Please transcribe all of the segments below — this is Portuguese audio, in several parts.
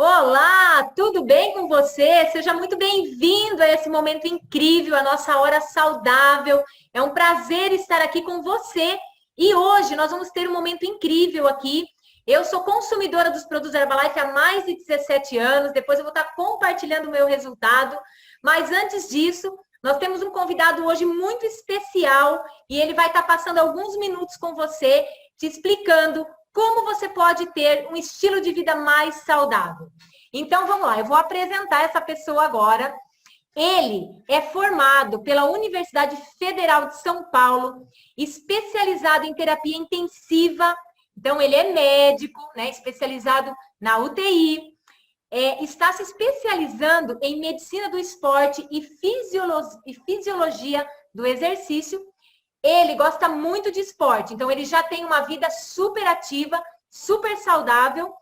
Olá, tudo bem com você? Seja muito bem-vindo a esse momento incrível, a nossa hora saudável. É um prazer estar aqui com você. E hoje nós vamos ter um momento incrível aqui. Eu sou consumidora dos produtos Herbalife há mais de 17 anos. Depois eu vou estar compartilhando o meu resultado. Mas antes disso, nós temos um convidado hoje muito especial e ele vai estar passando alguns minutos com você, te explicando como você pode ter um estilo de vida mais saudável. Então, vamos lá, eu vou apresentar essa pessoa agora. Ele é formado pela Universidade Federal de São Paulo, especializado em terapia intensiva. Então, ele é médico, né, especializado na UTI. Está se especializando em medicina do esporte e fisiologia do exercício. Ele gosta muito de esporte, então ele já tem uma vida super ativa, super saudável.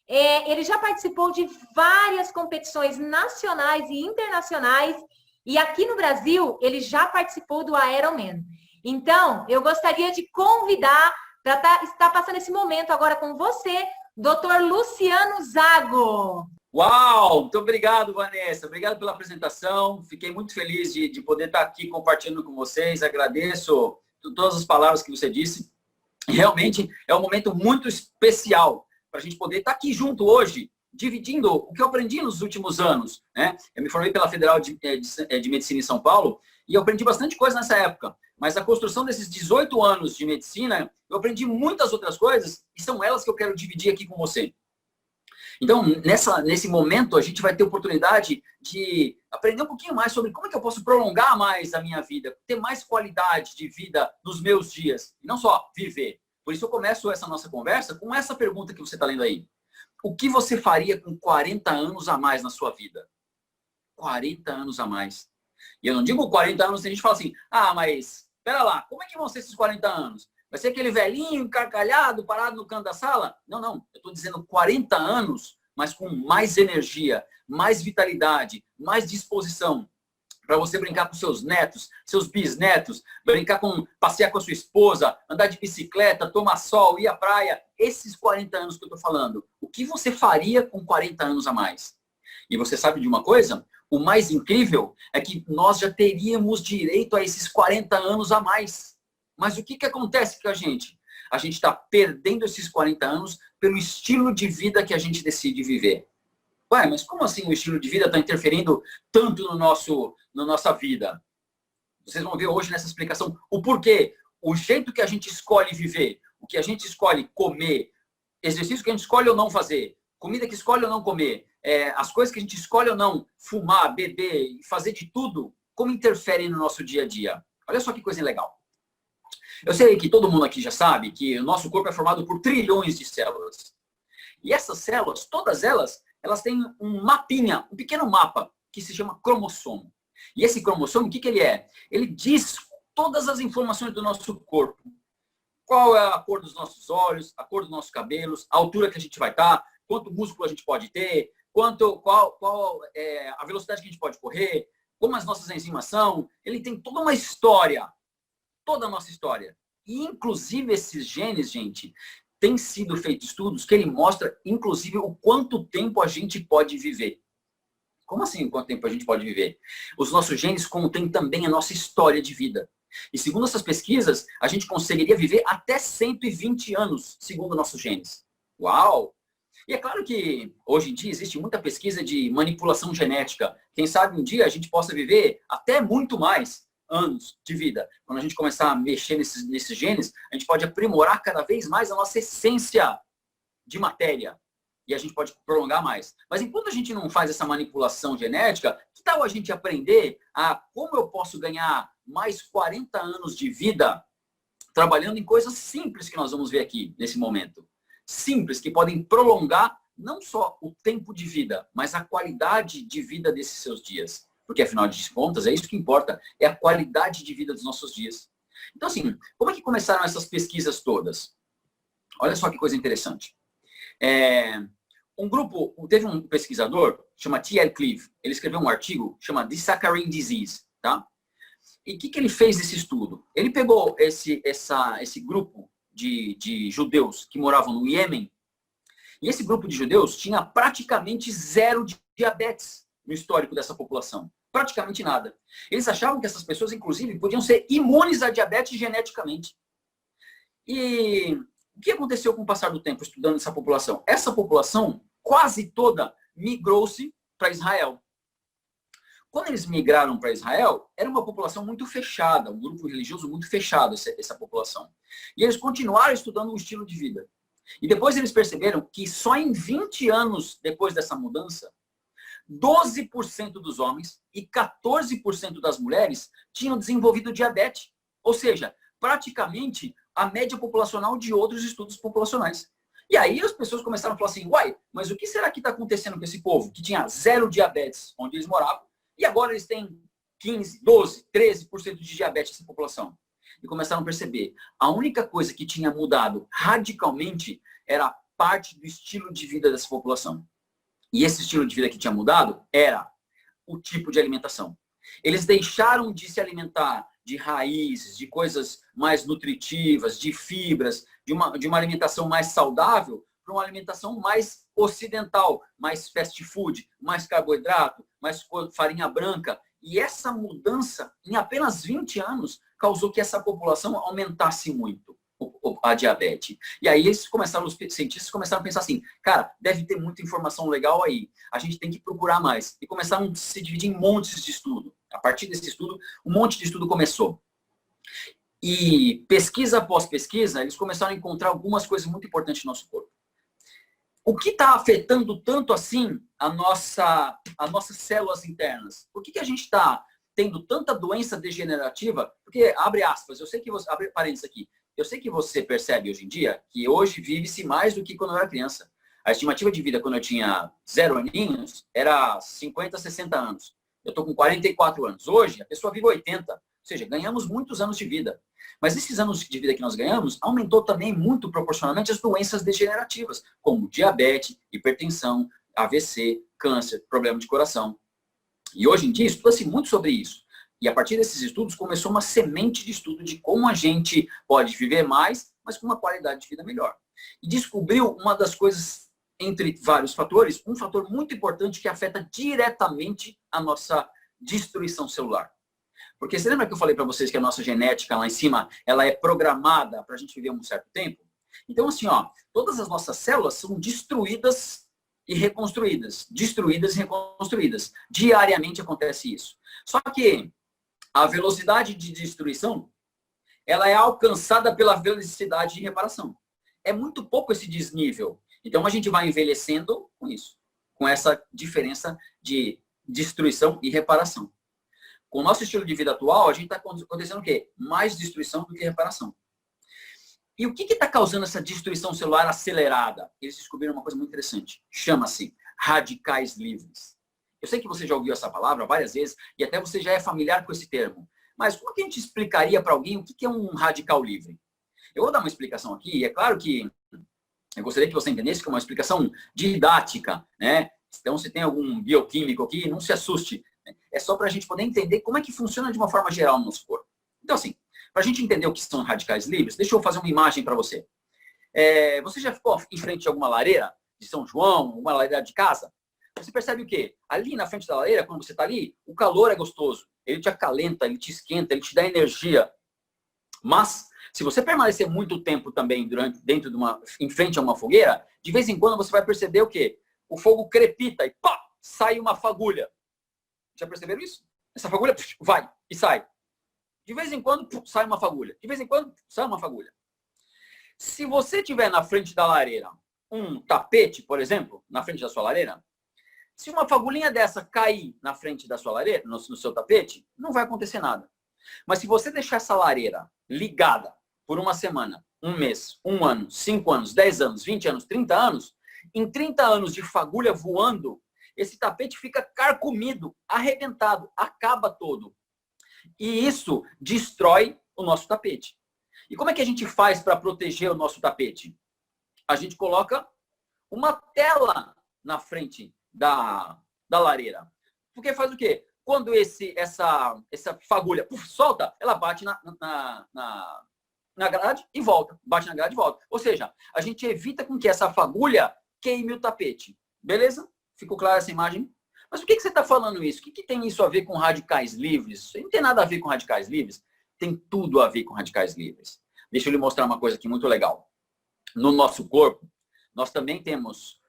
Ele já participou de várias competições nacionais e internacionais. E aqui no Brasil, ele já participou do Ironman. Então, eu gostaria de convidar para estar passando esse momento agora com você, Dr. Luciano Zago. Uau! Muito obrigado, Vanessa. Obrigado pela apresentação. Fiquei muito feliz de poder estar aqui compartilhando com vocês. Agradeço todas as palavras que você disse. Realmente é um momento muito especial para a gente poder estar aqui junto hoje, dividindo o que eu aprendi nos últimos anos, né? Eu me formei pela Federal de Medicina em São Paulo e eu aprendi bastante coisa nessa época. Mas a construção desses 18 anos de medicina, eu aprendi muitas outras coisas e são elas que eu quero dividir aqui com você. Então, nesse momento, a gente vai ter oportunidade de aprender um pouquinho mais sobre como é que eu posso prolongar mais a minha vida, ter mais qualidade de vida nos meus dias, e não só viver. Por isso eu começo essa nossa conversa com essa pergunta que você está lendo aí. O que você faria com 40 anos a mais na sua vida? 40 anos a mais. E eu não digo 40 anos, a gente fala assim, mas espera lá, como é que vão ser esses 40 anos? Vai ser aquele velhinho, encarcalhado, parado no canto da sala? Não, não. Eu estou dizendo 40 anos, mas com mais energia, mais vitalidade, mais disposição. Para você brincar com seus netos, seus bisnetos, passear com a sua esposa, andar de bicicleta, tomar sol, ir à praia. Esses 40 anos que eu estou falando. O que você faria com 40 anos a mais? E você sabe de uma coisa? O mais incrível é que nós já teríamos direito a esses 40 anos a mais. Mas o que acontece com a gente? A gente está perdendo esses 40 anos pelo estilo de vida que a gente decide viver. Ué, mas como assim o estilo de vida está interferindo tanto na nossa vida? Vocês vão ver hoje nessa explicação o porquê. O jeito que a gente escolhe viver, o que a gente escolhe comer, exercício que a gente escolhe ou não fazer, comida que escolhe ou não comer, as coisas que a gente escolhe ou não, fumar, beber, fazer de tudo, como interferem no nosso dia a dia. Olha só que coisa legal. Eu sei que todo mundo aqui já sabe que o nosso corpo é formado por trilhões de células. E essas células, todas elas têm um mapinha, um pequeno mapa, que se chama cromossomo. E esse cromossomo, o que ele é? Ele diz todas as informações do nosso corpo. Qual é a cor dos nossos olhos, a cor dos nossos cabelos, a altura que a gente vai estar, quanto músculo a gente pode ter, qual é a velocidade que a gente pode correr, como as nossas enzimas são. Ele tem toda uma história. Toda a nossa história. E, inclusive, esses genes, gente, tem sido feitos estudos que ele mostra, inclusive, o quanto tempo a gente pode viver. Como assim, quanto tempo a gente pode viver? Os nossos genes contêm também a nossa história de vida. E, segundo essas pesquisas, a gente conseguiria viver até 120 anos, segundo nossos genes. Uau! E é claro que, hoje em dia, existe muita pesquisa de manipulação genética. Quem sabe um dia a gente possa viver até muito mais anos de vida. Quando a gente começar a mexer nesses genes, a gente pode aprimorar cada vez mais a nossa essência de matéria. E a gente pode prolongar mais. Mas enquanto a gente não faz essa manipulação genética, que tal a gente aprender como eu posso ganhar mais 40 anos de vida trabalhando em coisas simples que nós vamos ver aqui nesse momento. Simples, que podem prolongar não só o tempo de vida, mas a qualidade de vida desses seus dias. Porque, afinal de contas, é isso que importa, é a qualidade de vida dos nossos dias. Então, assim, como é que começaram essas pesquisas todas? Olha só que coisa interessante. Teve um pesquisador, chama T.L. Cleave, ele escreveu um artigo, chama The Saccharine Disease, tá? E o que ele fez nesse estudo? Ele pegou esse grupo de judeus que moravam no Iêmen, E esse grupo de judeus tinha praticamente zero de diabetes no histórico dessa população. Praticamente nada. Eles achavam que essas pessoas, inclusive, podiam ser imunes à diabetes geneticamente. E o que aconteceu com o passar do tempo estudando essa população? Essa população, quase toda, migrou-se para Israel. Quando eles migraram para Israel, era uma população muito fechada, um grupo religioso muito fechado, essa população. E eles continuaram estudando um estilo de vida. E depois eles perceberam que só em 20 anos depois dessa mudança, 12% dos homens e 14% das mulheres tinham desenvolvido diabetes. Ou seja, praticamente a média populacional de outros estudos populacionais. E aí as pessoas começaram a falar assim, uai, mas o que será que está acontecendo com esse povo que tinha zero diabetes onde eles moravam e agora eles têm 15, 12, 13% de diabetes nessa população? E começaram a perceber, a única coisa que tinha mudado radicalmente era parte do estilo de vida dessa população. E esse estilo de vida que tinha mudado era o tipo de alimentação. Eles deixaram de se alimentar de raízes, de coisas mais nutritivas, de fibras, de uma alimentação mais saudável, para uma alimentação mais ocidental, mais fast food, mais carboidrato, mais farinha branca. E essa mudança, em apenas 20 anos, causou que essa população aumentasse muito a diabetes. E aí os cientistas começaram a pensar assim, cara, deve ter muita informação legal aí, a gente tem que procurar mais. E começaram a se dividir em montes de estudo. A partir desse estudo, um monte de estudo começou. E pesquisa após pesquisa, eles começaram a encontrar algumas coisas muito importantes no nosso corpo. O que está afetando tanto assim as nossas células internas? Por que a gente está tendo tanta doença degenerativa? Porque, abre aspas, eu sei que você, abre parênteses aqui, eu sei que você percebe hoje em dia que hoje vive-se mais do que quando eu era criança. A estimativa de vida quando eu tinha 0 aninhos era 50, 60 anos. Eu estou com 44 anos. Hoje, a pessoa vive 80. Ou seja, ganhamos muitos anos de vida. Mas esses anos de vida que nós ganhamos, aumentou também muito proporcionalmente as doenças degenerativas, como diabetes, hipertensão, AVC, câncer, problema de coração. E hoje em dia, estuda-se muito sobre isso. E a partir desses estudos, começou uma semente de estudo de como a gente pode viver mais, mas com uma qualidade de vida melhor. E descobriu uma das coisas, entre vários fatores, um fator muito importante que afeta diretamente a nossa destruição celular. Porque você lembra que eu falei para vocês que a nossa genética lá em cima, ela é programada para a gente viver um certo tempo? Então, assim, ó, todas as nossas células são destruídas e reconstruídas. Destruídas e reconstruídas. Diariamente acontece isso. Só que a velocidade de destruição, ela é alcançada pela velocidade de reparação. É muito pouco esse desnível. Então, a gente vai envelhecendo com isso. Com essa diferença de destruição e reparação. Com o nosso estilo de vida atual, a gente está acontecendo o quê? Mais destruição do que reparação. E o que está causando essa destruição celular acelerada? Eles descobriram uma coisa muito interessante. Chama-se radicais livres. Eu sei que você já ouviu essa palavra várias vezes e até você já é familiar com esse termo. Mas como que a gente explicaria para alguém o que é um radical livre? Eu vou dar uma explicação aqui. E é claro que eu gostaria que você entendesse que é uma explicação didática, né? Então, se tem algum bioquímico aqui, não se assuste. É só para a gente poder entender como é que funciona de uma forma geral no nosso corpo. Então, assim, para a gente entender o que são radicais livres, deixa eu fazer uma imagem para você. Você já ficou em frente a alguma lareira de São João, uma lareira de casa? Você percebe o quê? Ali na frente da lareira, quando você está ali, o calor é gostoso. Ele te acalenta, ele te esquenta, ele te dá energia. Mas, se você permanecer muito tempo também em frente a uma fogueira, de vez em quando você vai perceber o quê? O fogo crepita e pá, sai uma fagulha. Já perceberam isso? Essa fagulha vai e sai. De vez em quando sai uma fagulha. De vez em quando sai uma fagulha. Se você tiver na frente da lareira um tapete, por exemplo, na frente da sua lareira, se uma fagulhinha dessa cair na frente da sua lareira, no seu tapete, não vai acontecer nada. Mas se você deixar essa lareira ligada por uma semana, um mês, um ano, 5 anos, 10 anos, 20 anos, 30 anos, em 30 anos de fagulha voando, esse tapete fica carcomido, arrebentado, acaba todo. E isso destrói o nosso tapete. E como é que a gente faz para proteger o nosso tapete? A gente coloca uma tela na frente da lareira. Porque faz o quê? Quando essa fagulha solta, ela bate na grade e volta. Bate na grade e volta. Ou seja, a gente evita com que essa fagulha queime o tapete. Beleza? Ficou clara essa imagem? Mas por que você está falando isso? O que tem isso a ver com radicais livres? Isso não tem nada a ver com radicais livres? Tem tudo a ver com radicais livres. Deixa eu lhe mostrar uma coisa aqui muito legal. No nosso corpo, nós também temos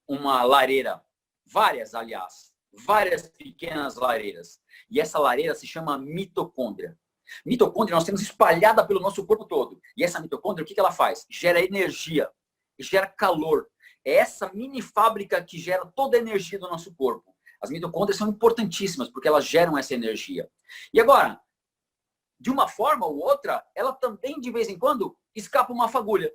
uma lareira, várias, aliás, várias pequenas lareiras. E essa lareira se chama mitocôndria. Mitocôndria nós temos espalhada pelo nosso corpo todo. E essa mitocôndria, o que ela faz? Gera energia, gera calor. É essa mini fábrica que gera toda a energia do nosso corpo. As mitocôndrias são importantíssimas, porque elas geram essa energia. E agora, de uma forma ou outra, ela também, de vez em quando, escapa uma fagulha.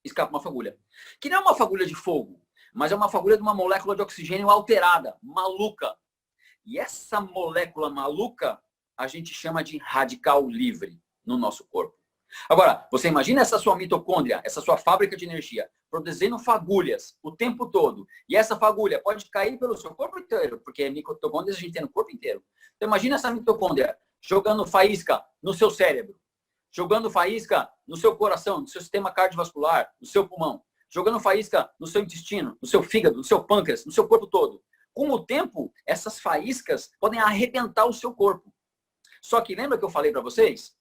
Escapa uma fagulha. Que não é uma fagulha de fogo, mas é uma fagulha de uma molécula de oxigênio alterada, maluca. E essa molécula maluca, a gente chama de radical livre no nosso corpo. Agora, você imagina essa sua mitocôndria, essa sua fábrica de energia, produzindo fagulhas o tempo todo. E essa fagulha pode cair pelo seu corpo inteiro, porque mitocôndrias a gente tem no corpo inteiro. Então imagina essa mitocôndria jogando faísca no seu cérebro, jogando faísca no seu coração, no seu sistema cardiovascular, no seu pulmão, jogando faísca no seu intestino, no seu fígado, no seu pâncreas, no seu corpo todo. Com o tempo, essas faíscas podem arrebentar o seu corpo. Só que lembra que eu falei para vocês?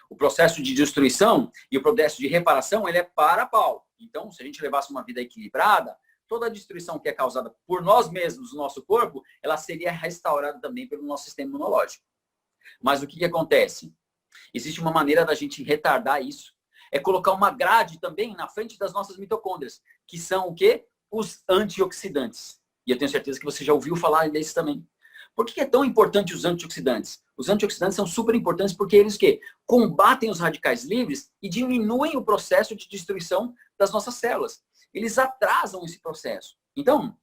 O processo de destruição e o processo de reparação, ele é para pau. Então, se a gente levasse uma vida equilibrada, toda a destruição que é causada por nós mesmos no nosso corpo, ela seria restaurada também pelo nosso sistema imunológico. Mas o que acontece? Existe uma maneira da gente retardar isso. É colocar uma grade também na frente das nossas mitocôndrias, que são o quê? Os antioxidantes. E eu tenho certeza que você já ouviu falar desses também. Por que é tão importante os antioxidantes? Os antioxidantes são super importantes porque eles que combatem os radicais livres e diminuem o processo de destruição das nossas células. Eles atrasam esse processo. Então,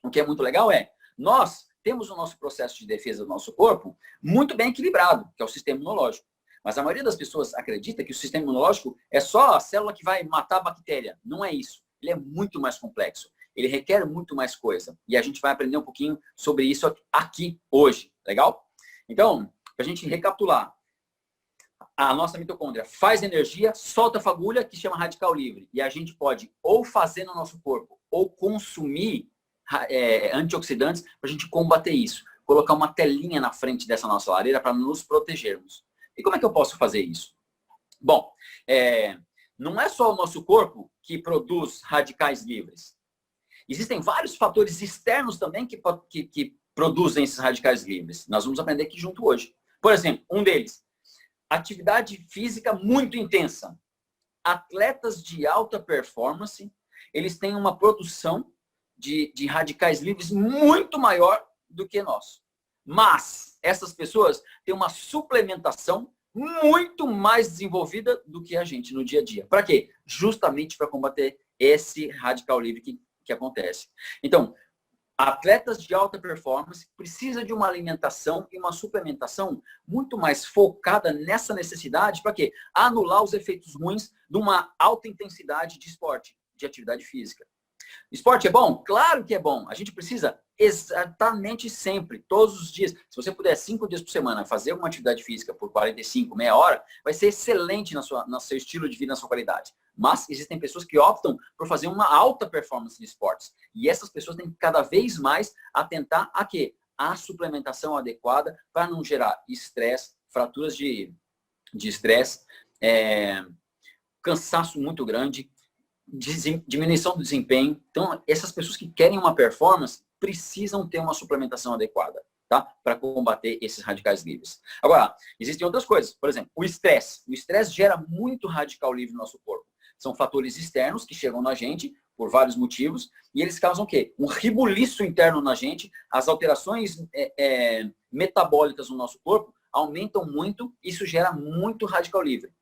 o que é muito legal é, nós temos o nosso processo de defesa do nosso corpo muito bem equilibrado, que é o sistema imunológico. Mas a maioria das pessoas acredita que o sistema imunológico é só a célula que vai matar a bactéria. Não é isso. Ele é muito mais complexo. Ele requer muito mais coisa. E a gente vai aprender um pouquinho sobre isso aqui hoje. Legal? Então, para a gente recapitular. A nossa mitocôndria faz energia, solta fagulha, que chama radical livre. E a gente pode ou fazer no nosso corpo, ou consumir antioxidantes para a gente combater isso. Colocar uma telinha na frente dessa nossa lareira para nos protegermos. E como é que eu posso fazer isso? Bom, não é só o nosso corpo que produz radicais livres. Existem vários fatores externos também que produzem esses radicais livres. Nós vamos aprender aqui junto hoje. Por exemplo, um deles, atividade física muito intensa. Atletas de alta performance, eles têm uma produção de radicais livres muito maior do que nós. Mas essas pessoas têm uma suplementação muito mais desenvolvida do que a gente no dia a dia. Para quê? Justamente para combater esse radical livre que acontece. Então, atletas de alta performance precisam de uma alimentação e uma suplementação muito mais focada nessa necessidade para quê? Anular os efeitos ruins de uma alta intensidade de esporte, de atividade física. Esporte é bom? Claro que é bom. A gente precisa exatamente sempre, todos os dias. Se você puder 5 dias por semana fazer uma atividade física por 45, meia hora, vai ser excelente no seu estilo de vida, na sua qualidade. Mas existem pessoas que optam por fazer uma alta performance de esportes. E essas pessoas têm que cada vez mais atentar a quê? A suplementação adequada para não gerar estresse, fraturas de estresse, cansaço muito grande, diminuição do desempenho. Então, essas pessoas que querem uma performance precisam ter uma suplementação adequada, tá? Para combater esses radicais livres. Agora, existem outras coisas. Por exemplo, o estresse. O estresse gera muito radical livre no nosso corpo. São fatores externos que chegam na gente por vários motivos e eles causam o quê? Um rebuliço interno na gente. As alterações metabólicas no nosso corpo aumentam muito. Isso gera muito radical livre.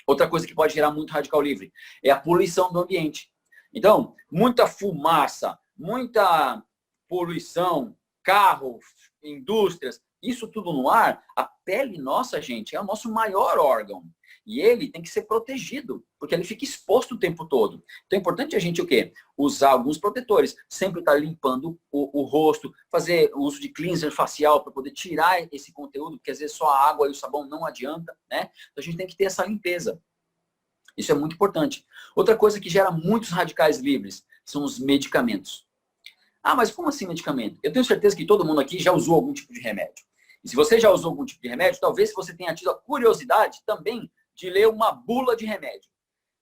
Outra coisa que pode gerar muito radical livre é a poluição do ambiente. Então, muita fumaça, muita poluição, carros, indústrias, isso tudo no ar, a pele nossa, gente, é o nosso maior órgão. E ele tem que ser protegido, porque ele fica exposto o tempo todo. Então é importante a gente o quê? Usar alguns protetores, sempre estar limpando o rosto, fazer o uso de cleanser facial para poder tirar esse conteúdo, porque às vezes só a água e o sabão não adianta, né? Então a gente tem que ter essa limpeza. Isso é muito importante. Outra coisa que gera muitos radicais livres são os medicamentos. Ah, mas como assim medicamento? Eu tenho certeza que todo mundo aqui já usou algum tipo de remédio. E se você já usou algum tipo de remédio, talvez você tenha tido a curiosidade também de ler uma bula de remédio.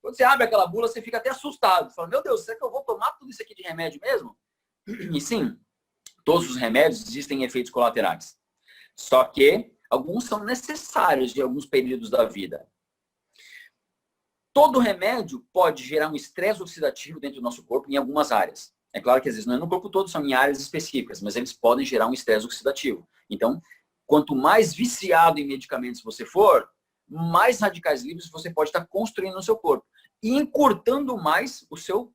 Quando você abre aquela bula, você fica até assustado. Você fala, meu Deus, será que eu vou tomar tudo isso aqui de remédio mesmo? E sim, todos os remédios existem efeitos colaterais. Só que alguns são necessários em alguns períodos da vida. Todo remédio pode gerar um estresse oxidativo dentro do nosso corpo em algumas áreas. É claro que às vezes não é no corpo todo, são em áreas específicas, mas eles podem gerar um estresse oxidativo. Então, quanto mais viciado em medicamentos você for, mais radicais livres você pode estar construindo no seu corpo. E encurtando mais o seu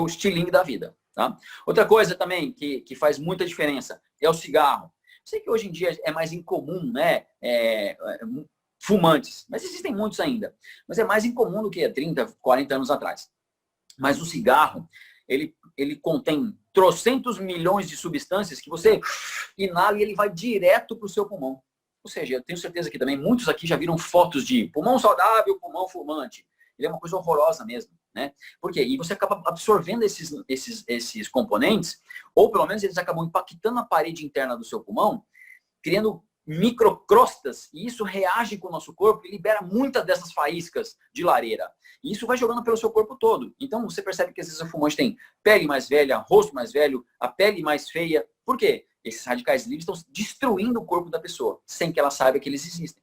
estilingue da vida. Tá? Outra coisa também que faz muita diferença é o cigarro. Sei que hoje em dia é mais incomum, né? Fumantes, mas existem muitos ainda. Mas é mais incomum do que 30, 40 anos atrás. Mas o cigarro, ele contém trocentos milhões de substâncias que você inala e ele vai direto para o seu pulmão. Ou seja, eu tenho certeza que também muitos aqui já viram fotos de pulmão saudável, pulmão fumante. Ele é uma coisa horrorosa mesmo, né? Por quê? E você acaba absorvendo esses componentes, ou pelo menos eles acabam impactando a parede interna do seu pulmão, criando microcrostas, e isso reage com o nosso corpo e libera muitas dessas faíscas de lareira. E isso vai jogando pelo seu corpo todo. Então você percebe que às vezes o fumante tem pele mais velha, rosto mais velho, a pele mais feia. Por quê? Esses radicais livres estão destruindo o corpo da pessoa, sem que ela saiba que eles existem.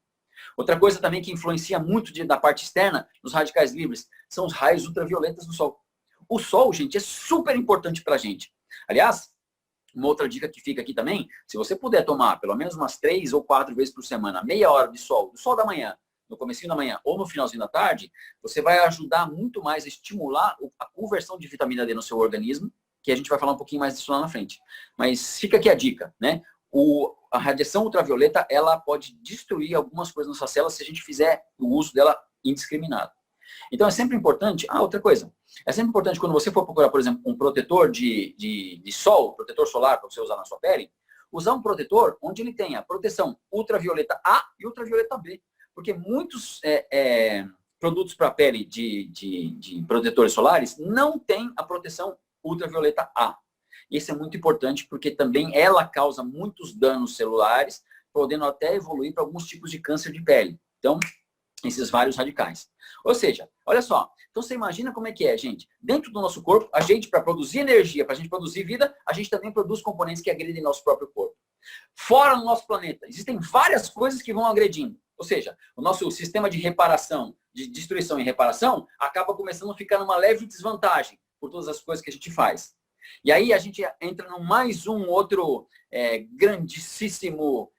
Outra coisa também que influencia muito da parte externa dos radicais livres são os raios ultravioletas do sol. O sol, gente, é super importante para a gente. Aliás, uma outra dica que fica aqui também, se você puder tomar pelo menos umas 3 ou 4 vezes por semana, meia hora de sol, do sol da manhã, no comecinho da manhã ou no finalzinho da tarde, você vai ajudar muito mais a estimular a conversão de vitamina D no seu organismo, que a gente vai falar um pouquinho mais disso lá na frente. Mas fica aqui a dica, né? A radiação ultravioleta, ela pode destruir algumas coisas nas suas células se a gente fizer o uso dela indiscriminado. Então é sempre importante, outra coisa, é sempre importante quando você for procurar, por exemplo, um protetor de sol, protetor solar para você usar na sua pele, usar um protetor onde ele tenha proteção ultravioleta A e ultravioleta B. Porque muitos produtos para a pele de protetores solares não têm a proteção ultravioleta A. Isso é muito importante porque também ela causa muitos danos celulares, podendo até evoluir para alguns tipos de câncer de pele. Então, esses vários radicais. Ou seja, olha só, então você imagina como é que é, gente. Dentro do nosso corpo, a gente, para produzir energia, para a gente produzir vida, a gente também produz componentes que agredem nosso próprio corpo. Fora no nosso planeta, existem várias coisas que vão agredindo. Ou seja, o nosso sistema de reparação, de destruição e reparação, acaba começando a ficar numa leve desvantagem por todas as coisas que a gente faz. E aí a gente entra num mais um outro grandíssimo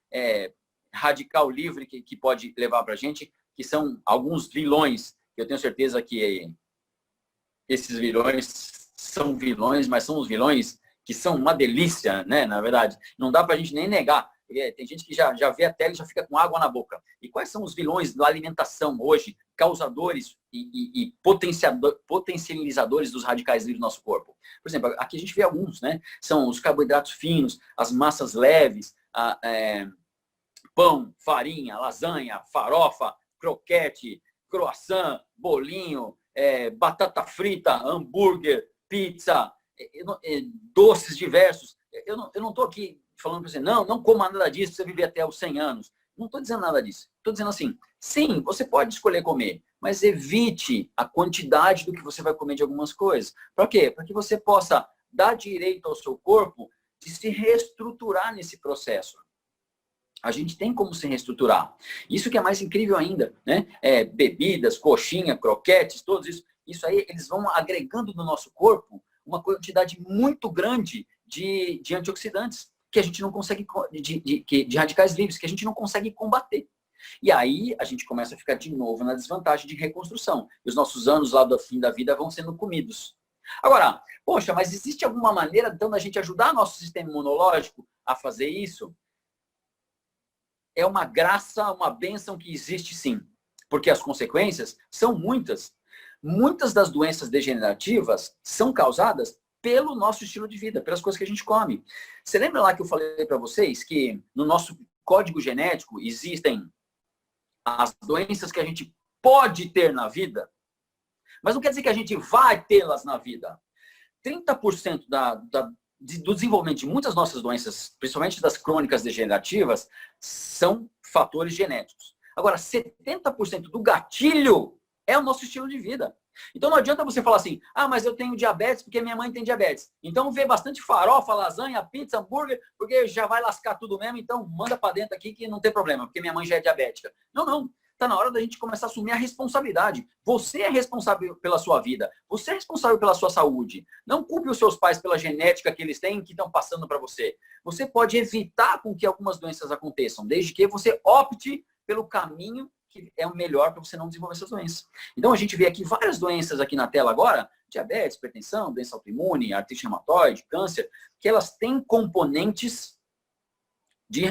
radical livre que pode levar para a gente, que são alguns vilões, que eu tenho certeza que esses vilões são vilões, mas são os vilões que são uma delícia, né? Na verdade, não dá para a gente nem negar. Tem gente que já vê a tela e já fica com água na boca. E quais são os vilões da alimentação hoje, causadores e potencializadores dos radicais livres do nosso corpo? Por exemplo, aqui a gente vê alguns, né? São os carboidratos finos, as massas leves, pão, farinha, lasanha, farofa, croquete, croissant, bolinho, batata frita, hambúrguer, pizza, doces diversos. Eu não estou aqui falando para você, não coma nada disso, você viver até os 100 anos. Não estou dizendo nada disso. Estou dizendo assim, sim, você pode escolher comer, mas evite a quantidade do que você vai comer de algumas coisas. Para quê? Para que você possa dar direito ao seu corpo de se reestruturar nesse processo. A gente tem como se reestruturar. Isso que é mais incrível ainda, né? Bebidas, coxinha, croquetes, todos isso. Isso aí, eles vão agregando no nosso corpo uma quantidade muito grande de antioxidantes que a gente não consegue, de radicais livres, que a gente não consegue combater. E aí a gente começa a ficar de novo na desvantagem de reconstrução. E os nossos anos lá do fim da vida vão sendo comidos. Agora, poxa, mas existe alguma maneira então da gente ajudar nosso sistema imunológico a fazer isso? É uma graça, uma bênção que existe sim. Porque as consequências são muitas. Muitas das doenças degenerativas são causadas pelo nosso estilo de vida, pelas coisas que a gente come. Você lembra lá que eu falei para vocês que no nosso código genético existem as doenças que a gente pode ter na vida, mas não quer dizer que a gente vai tê-las na vida. 30% do desenvolvimento de muitas nossas doenças, principalmente das crônicas degenerativas, são fatores genéticos. Agora, 70% do gatilho é o nosso estilo de vida. Então não adianta você falar assim, ah, mas eu tenho diabetes porque minha mãe tem diabetes. Então vê bastante farofa, lasanha, pizza, hambúrguer, porque já vai lascar tudo mesmo, então manda para dentro aqui que não tem problema, porque minha mãe já é diabética. Não, não. Está na hora da gente começar a assumir a responsabilidade. Você é responsável pela sua vida. Você é responsável pela sua saúde. Não culpe os seus pais pela genética que eles têm, que estão passando para você. Você pode evitar com que algumas doenças aconteçam, desde que você opte pelo caminho que é o melhor para você não desenvolver essas doenças. Então, a gente vê aqui várias doenças aqui na tela agora, diabetes, hipertensão, doença autoimune, artrite reumatoide, câncer, que elas têm componentes de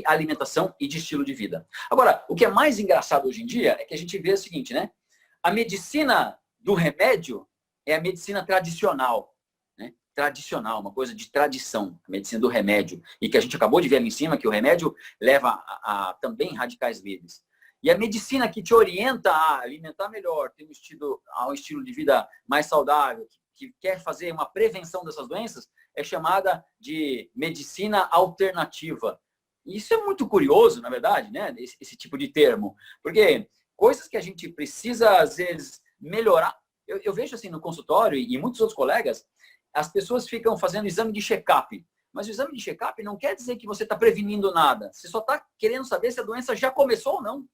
alimentação e de estilo de vida. Agora, o que é mais engraçado hoje em dia é que a gente vê o seguinte, né? A medicina do remédio é a medicina tradicional, né? Tradicional, uma coisa de tradição, a medicina do remédio. E que a gente acabou de ver ali em cima, que o remédio leva a também radicais livres. E a medicina que te orienta a alimentar melhor, ter um estilo de vida mais saudável, que quer fazer uma prevenção dessas doenças, é chamada de medicina alternativa. E isso é muito curioso, na verdade, né? Esse tipo de termo. Porque coisas que a gente precisa, às vezes, melhorar. Eu vejo assim no consultório e muitos outros colegas, as pessoas ficam fazendo exame de check-up. Mas o exame de check-up não quer dizer que você está prevenindo nada. Você só está querendo saber se a doença já começou ou não.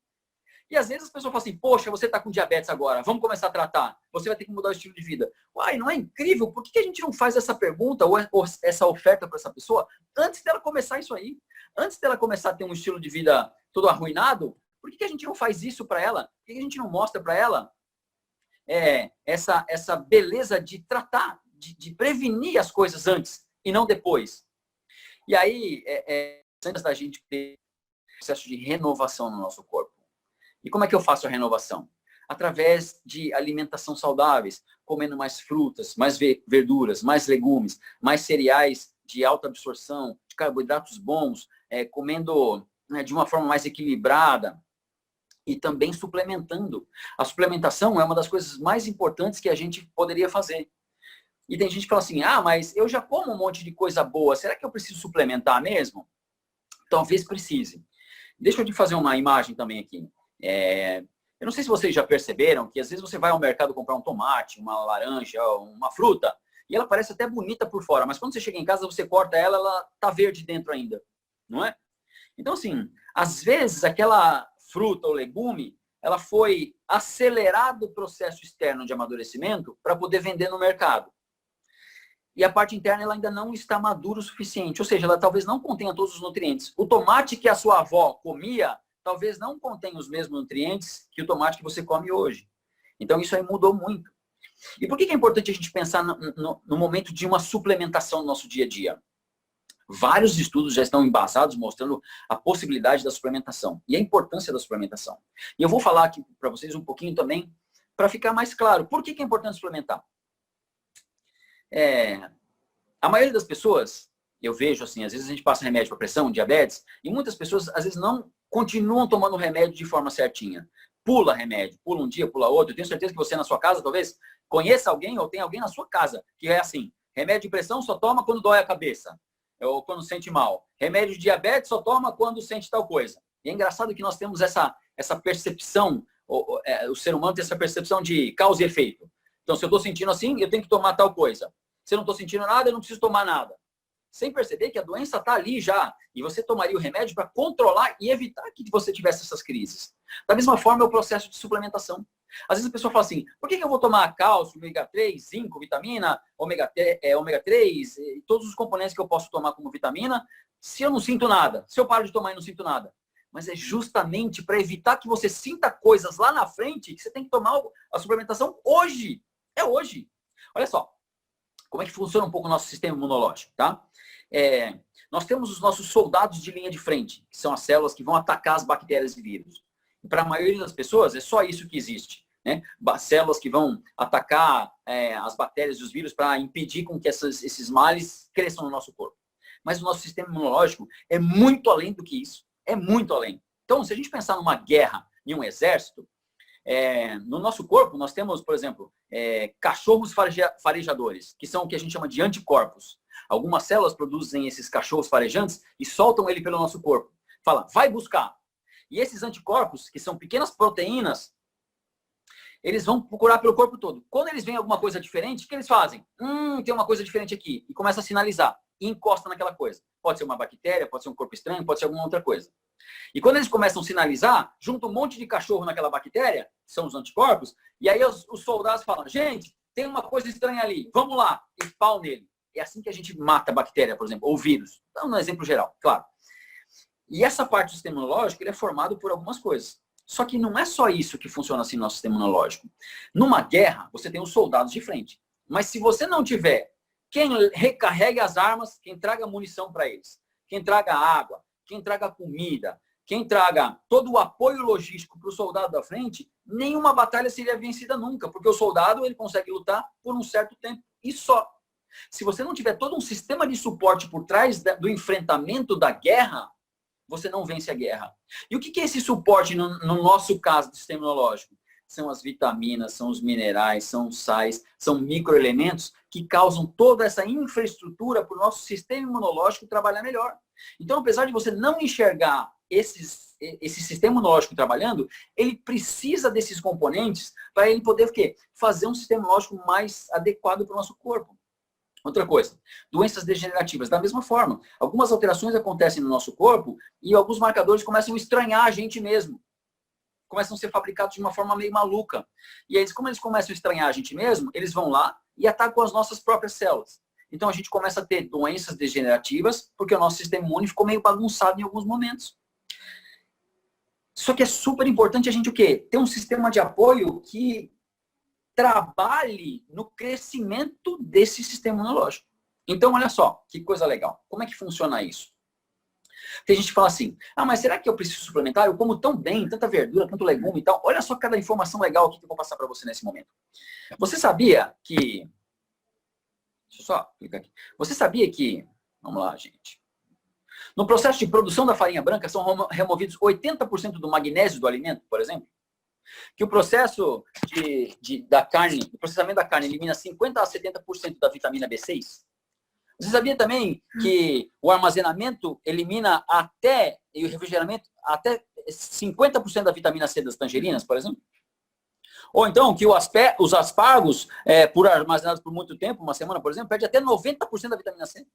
E às vezes as pessoas falam assim, poxa, você está com diabetes agora, vamos começar a tratar. Você vai ter que mudar o estilo de vida. Uai, não é incrível? Por que a gente não faz essa pergunta ou essa oferta para essa pessoa antes dela começar isso aí? Antes dela começar a ter um estilo de vida todo arruinado, por que a gente não faz isso para ela? Por que a gente não mostra para ela essa beleza de tratar, de prevenir as coisas antes e não depois? E aí, antes da gente ter um processo de renovação no nosso corpo. E como é que eu faço a renovação? Através de alimentação saudáveis, comendo mais frutas, mais verduras, mais legumes, mais cereais de alta absorção, de carboidratos bons, comendo, né, de uma forma mais equilibrada e também suplementando. A suplementação é uma das coisas mais importantes que a gente poderia fazer. E tem gente que fala assim, ah, mas eu já como um monte de coisa boa, será que eu preciso suplementar mesmo? Talvez precise. Deixa eu te fazer uma imagem também aqui. Eu não sei se vocês já perceberam que às vezes você vai ao mercado comprar um tomate, uma laranja, uma fruta, e ela parece até bonita por fora, mas quando você chega em casa, você corta ela, ela tá verde dentro ainda, não é? Então, assim, às vezes aquela fruta ou legume, ela foi acelerado o processo externo de amadurecimento para poder vender no mercado. E a parte interna ela ainda não está madura o suficiente, ou seja, ela talvez não contenha todos os nutrientes. O tomate que a sua avó comia talvez não contenha os mesmos nutrientes que o tomate que você come hoje. Então, isso aí mudou muito. E por que é importante a gente pensar no momento de uma suplementação no nosso dia a dia? Vários estudos já estão embasados mostrando a possibilidade da suplementação e a importância da suplementação. E eu vou falar aqui para vocês um pouquinho também, para ficar mais claro. Por que é importante suplementar? A maioria das pessoas, eu vejo assim, às vezes a gente passa remédio para pressão, diabetes, e muitas pessoas às vezes não continuam tomando remédio de forma certinha. Pula remédio, pula um dia, pula outro. Eu tenho certeza que você na sua casa talvez conheça alguém ou tenha alguém na sua casa que é assim, remédio de pressão só toma quando dói a cabeça ou quando sente mal. Remédio de diabetes só toma quando sente tal coisa. E é engraçado que nós temos essa percepção, o ser humano tem essa percepção de causa e efeito. Então, se eu estou sentindo assim, eu tenho que tomar tal coisa. Se eu não estou sentindo nada, eu não preciso tomar nada. Sem perceber que a doença está ali já. E você tomaria o remédio para controlar e evitar que você tivesse essas crises. Da mesma forma, é o processo de suplementação. Às vezes a pessoa fala assim, por que eu vou tomar cálcio, ômega 3, zinco, vitamina, ômega 3, e todos os componentes que eu posso tomar como vitamina, se eu não sinto nada? Se eu paro de tomar e não sinto nada? Mas é justamente para evitar que você sinta coisas lá na frente que você tem que tomar a suplementação hoje. É hoje. Olha só. Como é que funciona um pouco o nosso sistema imunológico, tá? Nós temos os nossos soldados de linha de frente, que são as células que vão atacar as bactérias e vírus. Para a maioria das pessoas, é só isso que existe, né? Células que vão atacar as bactérias e os vírus para impedir com que esses males cresçam no nosso corpo. Mas o nosso sistema imunológico é muito além do que isso. É muito além. Então, se a gente pensar numa guerra em um exército, No nosso corpo, nós temos, por exemplo, cachorros farejadores, que são o que a gente chama de anticorpos. Algumas células produzem esses cachorros farejantes e soltam ele pelo nosso corpo. Fala, vai buscar. E esses anticorpos, que são pequenas proteínas, eles vão procurar pelo corpo todo. Quando eles veem alguma coisa diferente, o que eles fazem? Tem uma coisa diferente aqui. E começa a sinalizar. E encosta naquela coisa. Pode ser uma bactéria, pode ser um corpo estranho, pode ser alguma outra coisa. E quando eles começam a sinalizar, junta um monte de cachorro naquela bactéria, que são os anticorpos, e aí os soldados falam, gente, tem uma coisa estranha ali, vamos lá, e pau nele. É assim que a gente mata a bactéria, por exemplo, ou vírus. Então, no exemplo geral, claro. E essa parte do sistema imunológico, ele é formado por algumas coisas. Só que não é só isso que funciona assim no nosso sistema imunológico. Numa guerra, você tem os soldados de frente. Mas se você não tiver quem recarregue as armas, quem traga munição para eles, quem traga água, quem traga comida, quem traga todo o apoio logístico para o soldado da frente, nenhuma batalha seria vencida nunca, porque o soldado ele consegue lutar por um certo tempo e só. Se você não tiver todo um sistema de suporte por trás do enfrentamento da guerra, você não vence a guerra. E o que é esse suporte no nosso caso do sistema imunológico? São as vitaminas, são os minerais, são os sais, são microelementos que causam toda essa infraestrutura para o nosso sistema imunológico trabalhar melhor. Então, apesar de você não enxergar esse sistema imunológico trabalhando, ele precisa desses componentes para ele poder o quê? Fazer um sistema imunológico mais adequado para o nosso corpo. Outra coisa, doenças degenerativas, da mesma forma. Algumas alterações acontecem no nosso corpo e alguns marcadores começam a estranhar a gente mesmo. Começam a ser fabricados de uma forma meio maluca. E eles, como eles começam a estranhar a gente mesmo, eles vão lá e atacam as nossas próprias células. Então a gente começa a ter doenças degenerativas porque o nosso sistema imune ficou meio bagunçado em alguns momentos. Só que é super importante a gente o quê? Ter um sistema de apoio que trabalhe no crescimento desse sistema imunológico. Então, olha só, que coisa legal. Como é que funciona isso? Tem gente que fala assim, mas será que eu preciso suplementar? Eu como tão bem, tanta verdura, tanto legume e tal. Olha só cada informação legal aqui que eu vou passar para você nesse momento. Você sabia que... Deixa eu só clicar aqui. Você sabia que... Vamos lá, gente. No processo de produção da farinha branca, são removidos 80% do magnésio do alimento, por exemplo? Que o processo da carne, o processamento da carne elimina 50% a 70% da vitamina B6? Você sabia também que o armazenamento elimina e o refrigeramento até 50% da vitamina C das tangerinas, por exemplo? Ou então que os aspargos, armazenados por muito tempo, uma semana, por exemplo, perde até 90% da vitamina C?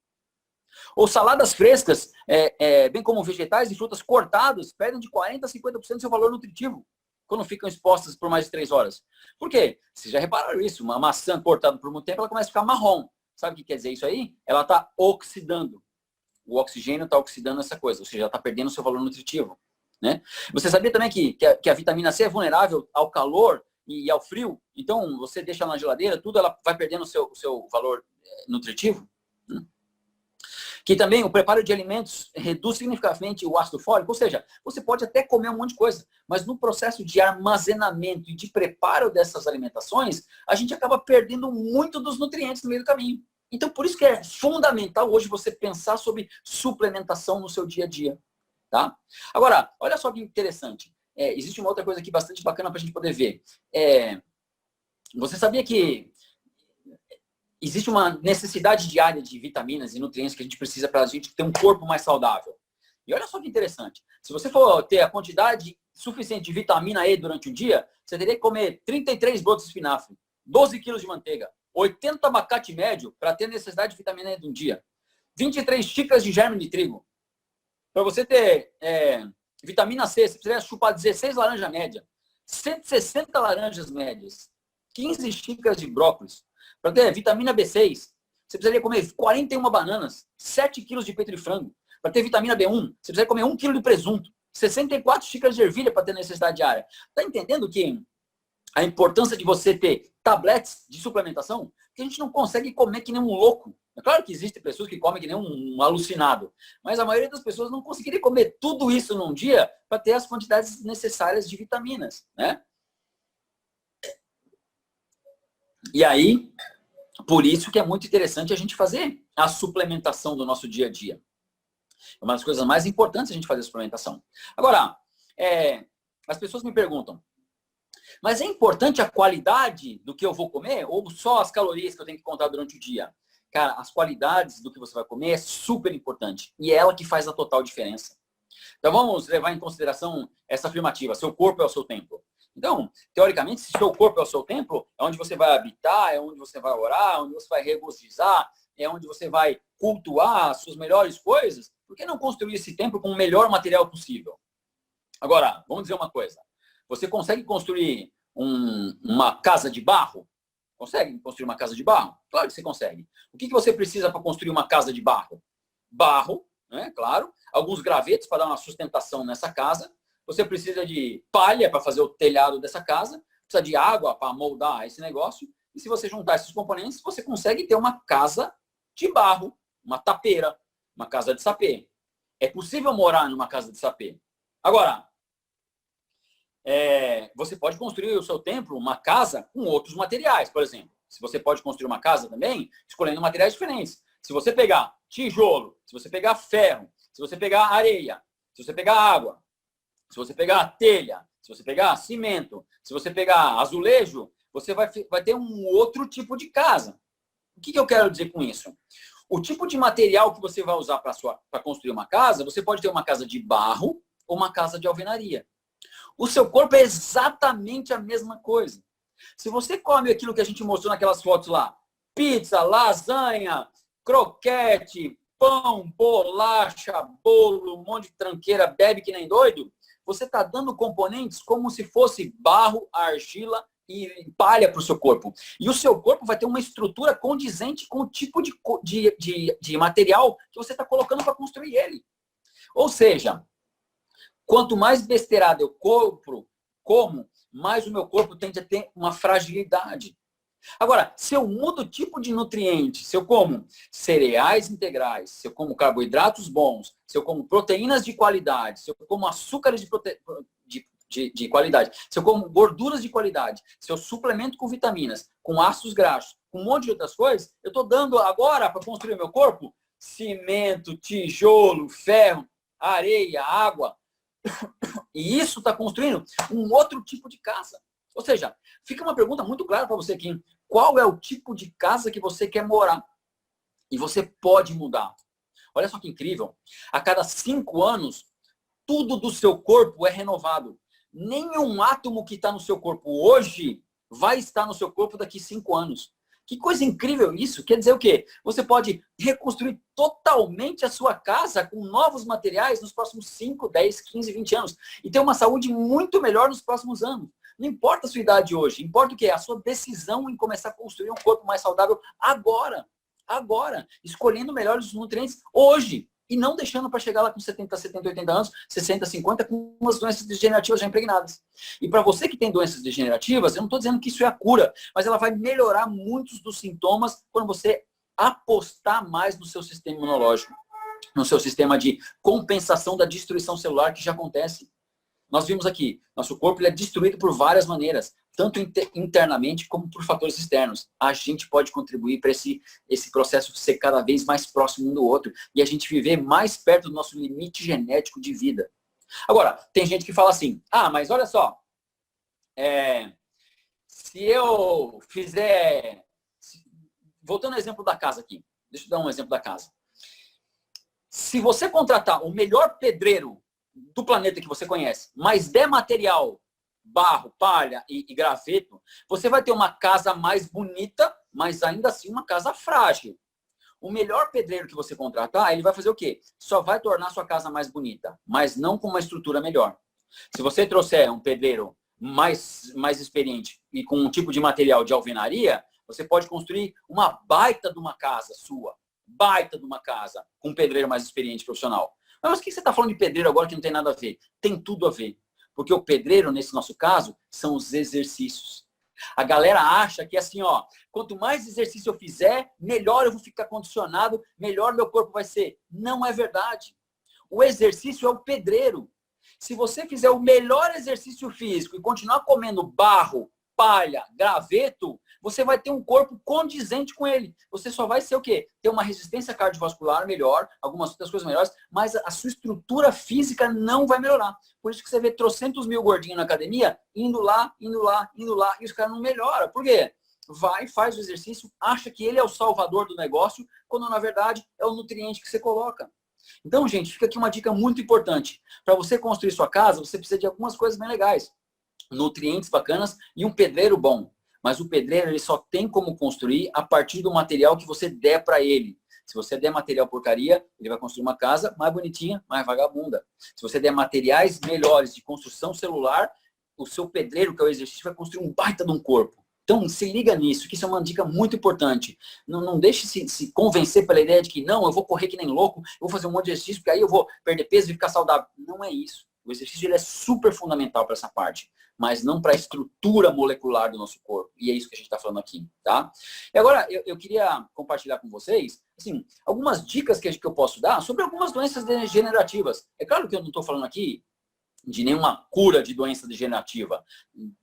Ou saladas frescas, bem como vegetais e frutas cortados, perdem de 40% a 50% do seu valor nutritivo quando ficam expostas por mais de 3 horas. Por quê? Vocês já repararam isso? Uma maçã cortada por muito tempo, ela começa a ficar marrom. Sabe o que quer dizer isso aí? Ela está oxidando. O oxigênio está oxidando essa coisa, ou seja, está perdendo o seu valor nutritivo. Né? Você sabia também que a vitamina C é vulnerável ao calor e ao frio? Então, você deixa na geladeira, tudo ela vai perdendo o seu valor nutritivo? Que também o preparo de alimentos reduz significativamente o ácido fólico, ou seja, você pode até comer um monte de coisa, mas no processo de armazenamento e de preparo dessas alimentações, a gente acaba perdendo muito dos nutrientes no meio do caminho. Então, por isso que é fundamental hoje você pensar sobre suplementação no seu dia a dia. Tá? Agora, olha só que interessante. Existe uma outra coisa aqui bastante bacana para a gente poder ver. Você sabia que existe uma necessidade diária de vitaminas e nutrientes que a gente precisa para a gente ter um corpo mais saudável? E olha só que interessante. Se você for ter a quantidade suficiente de vitamina E durante o dia, você teria que comer 33 brotos de espinafre, 12 quilos de manteiga, 80 abacate médio para ter necessidade de vitamina E de um dia, 23 xícaras de germe de trigo. Para você ter vitamina C, você precisa chupar 16 laranjas médias, 160 laranjas médias, 15 xícaras de brócolis. Para ter vitamina B6, você precisaria comer 41 bananas, 7 quilos de peito de frango. Para ter vitamina B1, você precisaria comer 1 quilo de presunto, 64 xícaras de ervilha para ter necessidade diária. Está entendendo que a importância de você ter tabletes de suplementação? Porque a gente não consegue comer que nem um louco. É claro que existem pessoas que comem que nem um alucinado, mas a maioria das pessoas não conseguiria comer tudo isso num dia para ter as quantidades necessárias de vitaminas, né? E aí, por isso que é muito interessante a gente fazer a suplementação do nosso dia a dia. É uma das coisas mais importantes a gente fazer a suplementação. Agora, as pessoas me perguntam, Mas é importante a qualidade do que eu vou comer ou só as calorias que eu tenho que contar durante o dia? Cara, as qualidades do que você vai comer é super importante. E é ela que faz a total diferença. Então vamos levar em consideração essa afirmativa. Seu corpo é o seu templo. Então, teoricamente, se seu corpo é o seu templo, é onde você vai habitar, é onde você vai orar, é onde você vai regozijar, é onde você vai cultuar as suas melhores coisas. Por que não construir esse templo com o melhor material possível? Agora, vamos dizer uma coisa. Você consegue construir uma casa de barro? Consegue construir uma casa de barro? Claro que você consegue. O que você precisa para construir uma casa de barro? Barro, né? Claro. Alguns gravetos para dar uma sustentação nessa casa. Você precisa de palha para fazer o telhado dessa casa. Precisa de água para moldar esse negócio. E se você juntar esses componentes, você consegue ter uma casa de barro, uma tapeira, uma casa de sapê. É possível morar numa casa de sapê. Agora, você pode construir o seu templo, uma casa, com outros materiais, por exemplo. Se você pode construir uma casa também, escolhendo materiais diferentes. Se você pegar tijolo, se você pegar ferro, se você pegar areia, se você pegar água, se você pegar telha, se você pegar cimento, se você pegar azulejo, você vai ter um outro tipo de casa. O que eu quero dizer com isso? O tipo de material que você vai usar para construir uma casa, você pode ter uma casa de barro ou uma casa de alvenaria. O seu corpo é exatamente a mesma coisa. Se você come aquilo que a gente mostrou naquelas fotos lá, pizza, lasanha, croquete, pão, bolacha, bolo, um monte de tranqueira, bebe que nem doido, você está dando componentes como se fosse barro, argila e palha para o seu corpo. E o seu corpo vai ter uma estrutura condizente com o tipo de material que você está colocando para construir ele. Ou seja, quanto mais besteirada eu como, mais o meu corpo tende a ter uma fragilidade. Agora, se eu mudo o tipo de nutriente, se eu como cereais integrais, se eu como carboidratos bons, se eu como proteínas de qualidade, se eu como açúcares de qualidade, se eu como gorduras de qualidade, se eu suplemento com vitaminas, com ácidos graxos, com um monte de outras coisas, eu estou dando agora para construir o meu corpo cimento, tijolo, ferro, areia, água. E isso está construindo um outro tipo de casa. Ou seja, fica uma pergunta muito clara para você aqui. Qual é o tipo de casa que você quer morar? E você pode mudar. Olha só que incrível. A cada 5 anos, tudo do seu corpo é renovado. Nenhum átomo que está no seu corpo hoje vai estar no seu corpo daqui 5 anos. Que coisa incrível isso. Quer dizer o quê? Você pode reconstruir totalmente a sua casa com novos materiais nos próximos 5, 10, 15, 20 anos. E ter uma saúde muito melhor nos próximos anos. Não importa a sua idade hoje. Importa o quê? A sua decisão em começar a construir um corpo mais saudável agora. Agora. Escolhendo melhores nutrientes hoje. E não deixando para chegar lá com 70, 80 anos, 60, 50, com umas doenças degenerativas já impregnadas. E para você que tem doenças degenerativas, eu não estou dizendo que isso é a cura, mas ela vai melhorar muitos dos sintomas quando você apostar mais no seu sistema imunológico, no seu sistema de compensação da destruição celular que já acontece. Nós vimos aqui, nosso corpo ele é destruído por várias maneiras, tanto internamente como por fatores externos. A gente pode contribuir para esse processo ser cada vez mais próximo um do outro e a gente viver mais perto do nosso limite genético de vida. Agora, tem gente que fala assim, mas olha só, se eu fizer... Voltando ao exemplo da casa aqui, deixa eu dar um exemplo da casa. Se você contratar o melhor pedreiro do planeta que você conhece, mas der material, barro, palha e graveto, você vai ter uma casa mais bonita, mas ainda assim uma casa frágil. O melhor pedreiro que você contratar, ele vai fazer o quê? Só vai tornar a sua casa mais bonita, mas não com uma estrutura melhor. Se você trouxer um pedreiro mais experiente e com um tipo de material de alvenaria, você pode construir uma baita de uma casa sua. Baita de uma casa com um pedreiro mais experiente profissional. Mas o que você está falando de pedreiro agora que não tem nada a ver? Tem tudo a ver. Porque o pedreiro, nesse nosso caso, são os exercícios. A galera acha que assim, quanto mais exercício eu fizer, melhor eu vou ficar condicionado, melhor meu corpo vai ser. Não é verdade. O exercício é o pedreiro. Se você fizer o melhor exercício físico e continuar comendo barro, palha, graveto, você vai ter um corpo condizente com ele. Você só vai ser o quê? Ter uma resistência cardiovascular melhor, algumas outras coisas melhores, mas a sua estrutura física não vai melhorar. Por isso que você vê trocentos mil gordinhos na academia, indo lá, e os caras não melhoram. Por quê? Vai, faz o exercício, acha que ele é o salvador do negócio, quando na verdade é o nutriente que você coloca. Então, gente, fica aqui uma dica muito importante. Para você construir sua casa, você precisa de algumas coisas bem legais. Nutrientes bacanas e um pedreiro bom. Mas o pedreiro, ele só tem como construir a partir do material que você der para ele. Se você der material porcaria, ele vai construir uma casa mais bonitinha, mais vagabunda. Se você der materiais melhores de construção celular, o seu pedreiro, que é o exercício, vai construir um baita de um corpo. Então, se liga nisso, que isso é uma dica muito importante. Não deixe se convencer pela ideia de que, não, eu vou correr que nem louco, eu vou fazer um monte de exercício, porque aí eu vou perder peso e ficar saudável. Não é isso. O exercício ele é super fundamental para essa parte, mas não para a estrutura molecular do nosso corpo. E é isso que a gente está falando aqui, tá? E agora, eu queria compartilhar com vocês, assim, algumas dicas que eu posso dar sobre algumas doenças degenerativas. É claro que eu não estou falando aqui de nenhuma cura de doença degenerativa,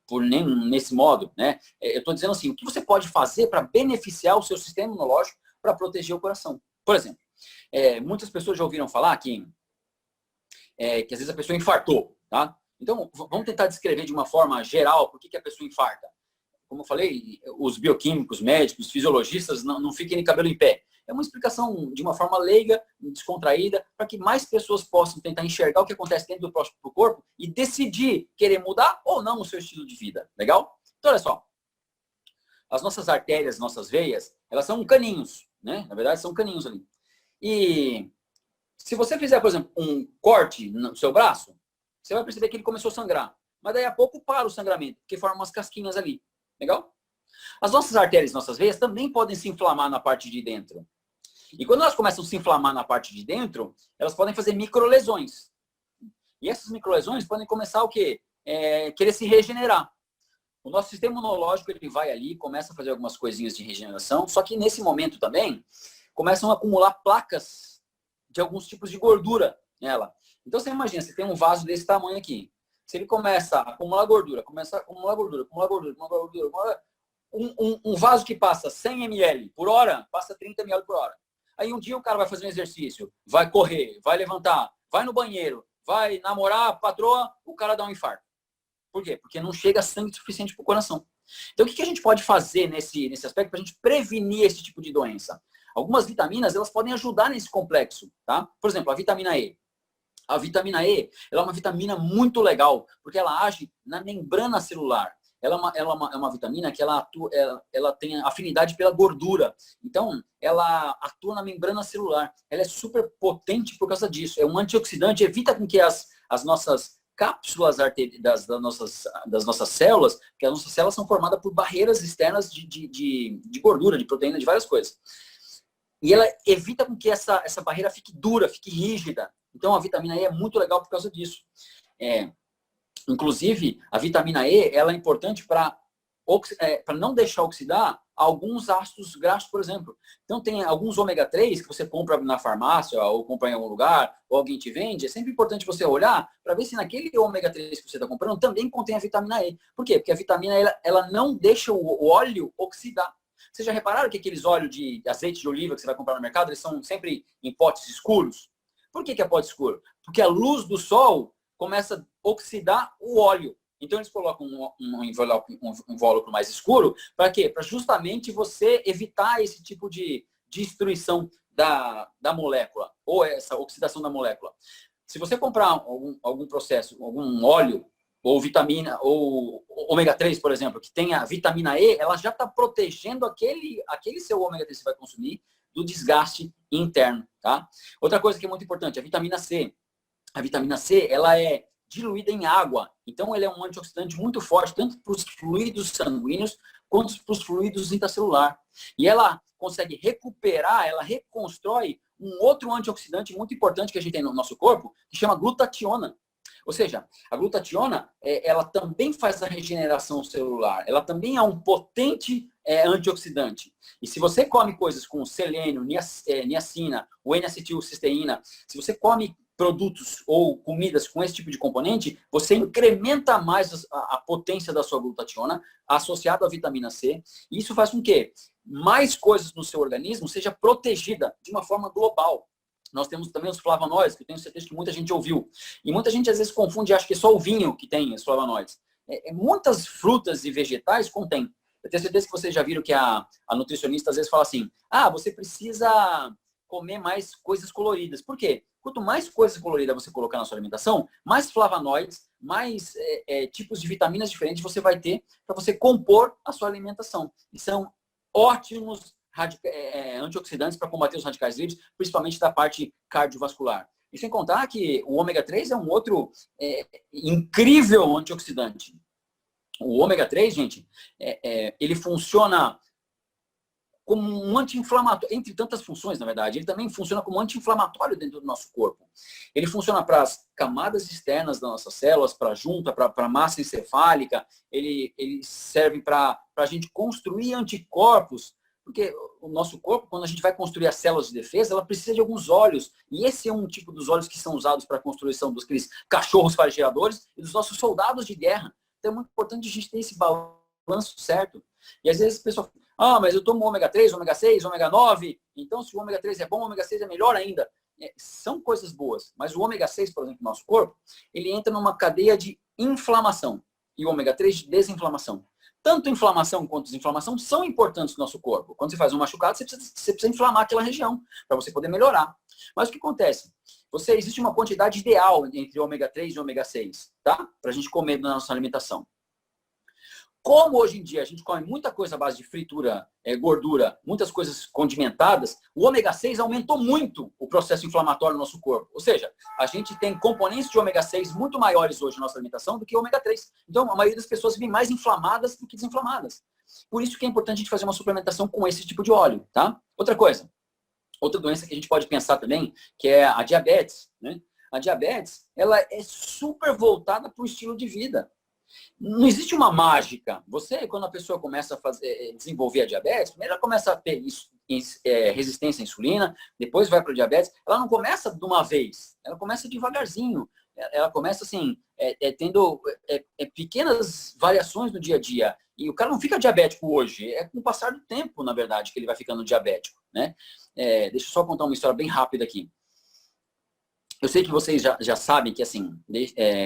por nem nesse modo, né? Eu estou dizendo assim, o que você pode fazer para beneficiar o seu sistema imunológico para proteger o coração. Por exemplo, muitas pessoas já ouviram falar que às vezes a pessoa infartou, tá? Então, vamos tentar descrever de uma forma geral por que a pessoa infarta. Como eu falei, os bioquímicos, médicos, fisiologistas não fiquem de cabelo em pé. É uma explicação de uma forma leiga, descontraída, para que mais pessoas possam tentar enxergar o que acontece dentro do próprio corpo e decidir querer mudar ou não o seu estilo de vida. Legal? Então, olha só. As nossas artérias, nossas veias, elas são caninhos, né? Na verdade, são caninhos ali. E se você fizer, por exemplo, um corte no seu braço, você vai perceber que ele começou a sangrar. Mas daí a pouco para o sangramento, porque forma umas casquinhas ali. Legal? As nossas artérias, nossas veias também podem se inflamar na parte de dentro. E quando elas começam a se inflamar na parte de dentro, elas podem fazer microlesões. E essas microlesões podem começar o quê? Querer se regenerar. O nosso sistema imunológico ele vai ali, começa a fazer algumas coisinhas de regeneração, só que nesse momento também começam a acumular placas de alguns tipos de gordura nela. Então você imagina, você tem um vaso desse tamanho aqui. Se ele começa a acumular gordura, um vaso que passa 100 ml por hora, passa 30 ml por hora. Aí um dia o cara vai fazer um exercício, vai correr, vai levantar, vai no banheiro, vai namorar a patroa, o cara dá um infarto. Por quê? Porque não chega sangue suficiente para o coração. Então o que a gente pode fazer nesse aspecto para a gente prevenir esse tipo de doença? Algumas vitaminas, elas podem ajudar nesse complexo, tá? Por exemplo, a vitamina E. A vitamina E, ela é uma vitamina muito legal, porque ela age na membrana celular. Ela é uma vitamina que ela tem afinidade pela gordura. Então, ela atua na membrana celular. Ela é super potente por causa disso. É um antioxidante, evita com que as nossas cápsulas das nossas células, porque as nossas células são formadas por barreiras externas de gordura, de proteína, de várias coisas. E ela evita com que essa barreira fique dura, fique rígida. Então, a vitamina E é muito legal por causa disso. Inclusive, a vitamina E ela é importante para não deixar oxidar alguns ácidos graxos, por exemplo. Então, tem alguns ômega 3 que você compra na farmácia ou compra em algum lugar, ou alguém te vende. É sempre importante você olhar para ver se naquele ômega 3 que você está comprando também contém a vitamina E. Por quê? Porque a vitamina E ela não deixa o óleo oxidar. Vocês já repararam que aqueles óleos de azeite de oliva que você vai comprar no mercado, eles são sempre em potes escuros? Por que é pote escuro? Porque a luz do sol começa a oxidar o óleo. Então, eles colocam um invólucro mais escuro. Para quê? Para justamente você evitar esse tipo de destruição da molécula, ou essa oxidação da molécula. Se você comprar algum processo, algum óleo, ou vitamina, ou ômega 3, por exemplo, que tem a vitamina E, ela já está protegendo aquele seu ômega 3 que você vai consumir do desgaste interno, tá? Outra coisa que é muito importante, a vitamina C. A vitamina C, ela é diluída em água. Então, ele é um antioxidante muito forte, tanto para os fluidos sanguíneos, quanto para os fluidos intracelular. E ela consegue recuperar, ela reconstrói um outro antioxidante muito importante que a gente tem no nosso corpo, que chama glutationa. Ou seja, a glutationa, ela também faz a regeneração celular. Ela também é um potente antioxidante. E se você come coisas com selênio, niacina, ou N-acetilcisteína, se você come produtos ou comidas com esse tipo de componente, você incrementa mais a potência da sua glutationa associado à vitamina C. E isso faz com que mais coisas no seu organismo seja protegida de uma forma global. Nós temos também os flavonoides, que eu tenho certeza que muita gente ouviu. E muita gente às vezes confunde e acha que é só o vinho que tem os flavonoides. Muitas frutas e vegetais contêm. Eu tenho certeza que vocês já viram que a nutricionista às vezes fala assim, você precisa comer mais coisas coloridas. Por quê? Quanto mais coisas coloridas você colocar na sua alimentação, mais flavonoides, mais tipos de vitaminas diferentes você vai ter para você compor a sua alimentação. E são ótimos antioxidantes para combater os radicais livres, principalmente da parte cardiovascular. E sem contar que o ômega 3 é um outro incrível antioxidante. O ômega 3, gente, ele funciona como um anti-inflamatório, entre tantas funções, na verdade. Ele também funciona como anti-inflamatório dentro do nosso corpo. Ele funciona para as camadas externas das nossas células, para a junta, para a massa encefálica. Ele serve para a gente construir anticorpos, porque o nosso corpo, quando a gente vai construir as células de defesa, ela precisa de alguns óleos. E esse é um tipo dos óleos que são usados para a construção dos cachorros flageladores e dos nossos soldados de guerra. Então é muito importante a gente ter esse balanço certo. E às vezes a pessoa fala, mas eu tomo ômega 3, ômega 6, ômega 9, então se o ômega 3 é bom, o ômega 6 é melhor ainda. São coisas boas, mas o ômega 6, por exemplo, no nosso corpo, ele entra numa cadeia de inflamação e o ômega 3 de desinflamação. Tanto inflamação quanto desinflamação são importantes no nosso corpo. Quando você faz um machucado, você precisa inflamar aquela região para você poder melhorar. Mas o que acontece? Existe uma quantidade ideal entre ômega 3 e ômega 6, tá? Para a gente comer na nossa alimentação. Como hoje em dia a gente come muita coisa à base de fritura, gordura, muitas coisas condimentadas, o ômega 6 aumentou muito o processo inflamatório no nosso corpo. Ou seja, a gente tem componentes de ômega 6 muito maiores hoje na nossa alimentação do que ômega 3. Então, a maioria das pessoas vivem mais inflamadas do que desinflamadas. Por isso que é importante a gente fazer uma suplementação com esse tipo de óleo, tá? Outra coisa, outra doença que a gente pode pensar também, que é a diabetes, né? A diabetes, ela é super voltada para o estilo de vida. Não existe uma mágica. Quando a pessoa começa a desenvolver a diabetes, primeiro ela começa a ter resistência à insulina, depois vai para o diabetes. Ela não começa de uma vez, ela começa devagarzinho. Ela começa assim, tendo pequenas variações no dia a dia. E o cara não fica diabético hoje, é com o passar do tempo, na verdade, que ele vai ficando diabético, né? Deixa eu só contar uma história bem rápida aqui. Eu sei que vocês já sabem que, assim,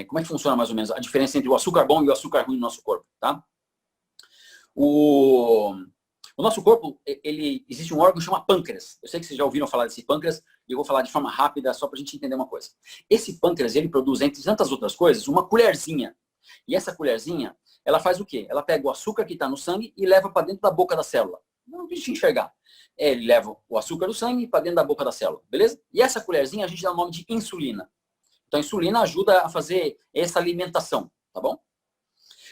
como é que funciona mais ou menos a diferença entre o açúcar bom e o açúcar ruim no nosso corpo, tá? O nosso corpo, existe um órgão que chama pâncreas. Eu sei que vocês já ouviram falar desse pâncreas e eu vou falar de forma rápida só para a gente entender uma coisa. Esse pâncreas, ele produz, entre tantas outras coisas, uma colherzinha. E essa colherzinha, ela faz o quê? Ela pega o açúcar que está no sangue e leva para dentro da boca da célula. Não deixa enxergar. Ele leva o açúcar do sangue para dentro da boca da célula, beleza? E essa colherzinha a gente dá o nome de insulina. Então a insulina ajuda a fazer essa alimentação, tá bom?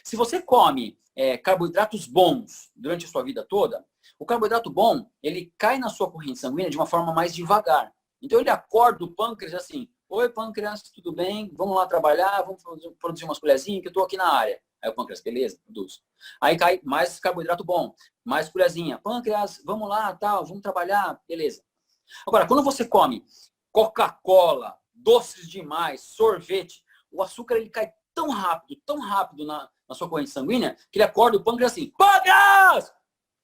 Se você come carboidratos bons durante a sua vida toda, o carboidrato bom, ele cai na sua corrente sanguínea de uma forma mais devagar. Então ele acorda o pâncreas assim, oi pâncreas, tudo bem? Vamos lá trabalhar, vamos produzir umas colherzinhas que eu estou aqui na área. Aí o pâncreas, beleza, produz. Aí cai mais carboidrato bom, mais colherzinha. Pâncreas, vamos lá, tal, vamos trabalhar, beleza. Agora, quando você come Coca-Cola, doces demais, sorvete, o açúcar ele cai tão rápido na sua corrente sanguínea, que ele acorda o pâncreas assim, pâncreas!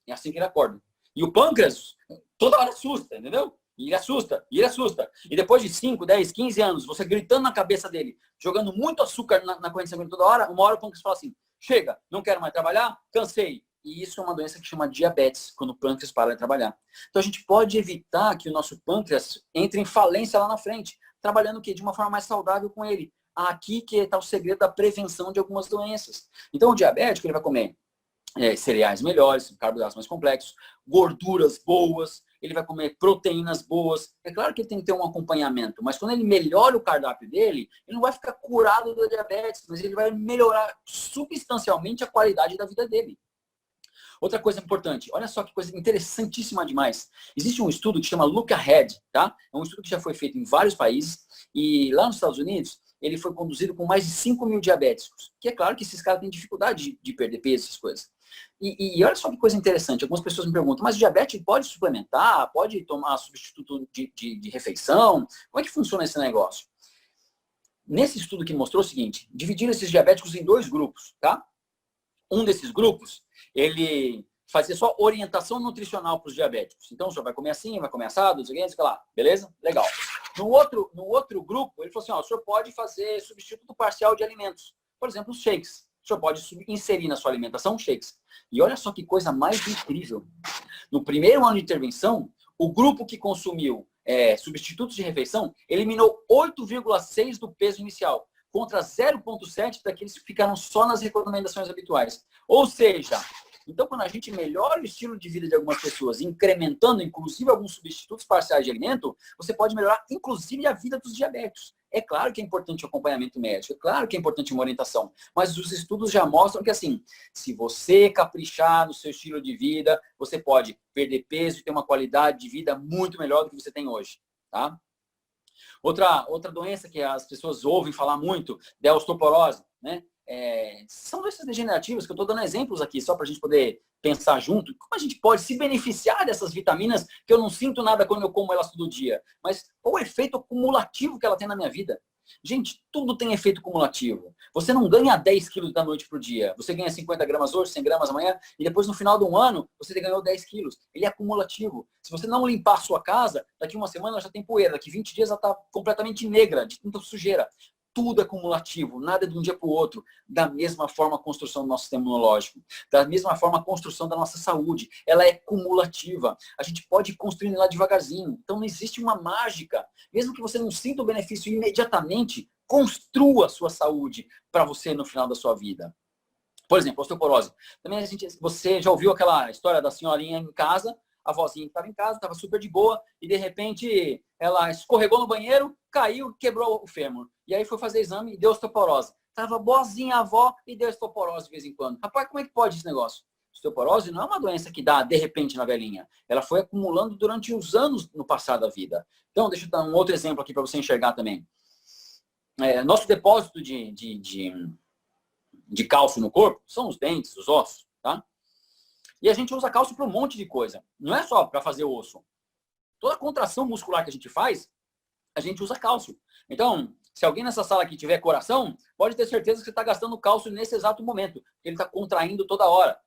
É assim que ele acorda. E o pâncreas toda hora assusta, entendeu? E ele assusta, e ele assusta. E depois de 5, 10, 15 anos, você gritando na cabeça dele, jogando muito açúcar na corrente sanguínea toda hora, uma hora o pâncreas fala assim, chega, não quero mais trabalhar, cansei. E isso é uma doença que chama diabetes, quando o pâncreas para de trabalhar. Então a gente pode evitar que o nosso pâncreas entre em falência lá na frente, trabalhando o quê? De uma forma mais saudável com ele. Aqui que está o segredo da prevenção de algumas doenças. Então o diabético ele vai comer cereais melhores, carboidratos mais complexos, gorduras boas, ele vai comer proteínas boas. É claro que ele tem que ter um acompanhamento, mas quando ele melhora o cardápio dele, ele não vai ficar curado do diabetes, mas ele vai melhorar substancialmente a qualidade da vida dele. Outra coisa importante, olha só que coisa interessantíssima demais. Existe um estudo que chama Look Ahead, tá? É um estudo que já foi feito em vários países e lá nos Estados Unidos ele foi conduzido com mais de 5 mil diabéticos. Que é claro que esses caras têm dificuldade de perder peso, essas coisas. E olha só que coisa interessante, algumas pessoas me perguntam, mas o diabético pode suplementar, pode tomar substituto de refeição? Como é que funciona esse negócio? nesse estudo que mostrou o seguinte, dividiram esses diabéticos em 2 grupos, tá? Um desses grupos, ele fazia só orientação nutricional para os diabéticos. Então, o senhor vai comer assim, vai comer assado, não sei o que lá. Beleza? Legal. No outro grupo, ele falou assim, ó, o senhor pode fazer substituto parcial de alimentos. Por exemplo, os shakes. O senhor pode inserir na sua alimentação shakes. E olha só que coisa mais incrível. No primeiro ano de intervenção, o grupo que consumiu substitutos de refeição eliminou 8,6 do peso inicial, contra 0,7 daqueles que ficaram só nas recomendações habituais. Ou seja, então quando a gente melhora o estilo de vida de algumas pessoas, incrementando inclusive alguns substitutos parciais de alimento, você pode melhorar inclusive a vida dos diabéticos. É claro que é importante o acompanhamento médico, é claro que é importante uma orientação, mas os estudos já mostram que assim, se você caprichar no seu estilo de vida, você pode perder peso e ter uma qualidade de vida muito melhor do que você tem hoje, tá? Outra doença que as pessoas ouvem falar muito é a osteoporose, né? São doenças degenerativas que eu estou dando exemplos aqui, só para a gente poder pensar junto. Como a gente pode se beneficiar dessas vitaminas que eu não sinto nada quando eu como elas todo dia? Mas qual o efeito acumulativo que ela tem na minha vida? Gente, tudo tem efeito cumulativo. Você não ganha 10 quilos da noite para o dia. Você ganha 50 gramas hoje, 100 gramas amanhã, e depois no final de um ano, você ganhou 10 quilos. Ele é acumulativo. Se você não limpar a sua casa, daqui uma semana ela já tem poeira, daqui 20 dias ela está completamente negra, de tanta sujeira. Tudo é cumulativo, nada é de um dia para o outro. Da mesma forma a construção do nosso sistema imunológico, da mesma forma a construção da nossa saúde, ela é cumulativa. A gente pode ir construindo lá devagarzinho. Então não existe uma mágica. Mesmo que você não sinta o benefício imediatamente, construa a sua saúde para você no final da sua vida. Por exemplo, osteoporose. Também você já ouviu aquela história da senhorinha em casa, a vozinha que estava em casa, estava super de boa, e de repente ela escorregou no banheiro, caiu, quebrou o fêmur. E aí foi fazer exame e deu osteoporose. Tava boazinha a avó e deu osteoporose de vez em quando. Rapaz, como é que pode esse negócio? Osteoporose não é uma doença que dá de repente na velhinha. Ela foi acumulando durante os anos no passado da vida. Então, deixa eu dar um outro exemplo aqui para você enxergar também. Nosso depósito de cálcio no corpo são os dentes, os ossos, tá? E a gente usa cálcio para um monte de coisa. Não é só para fazer osso. Toda contração muscular que a gente faz, a gente usa cálcio. Então, se alguém nessa sala aqui tiver coração, pode ter certeza que você está gastando cálcio nesse exato momento. Ele está contraindo toda hora.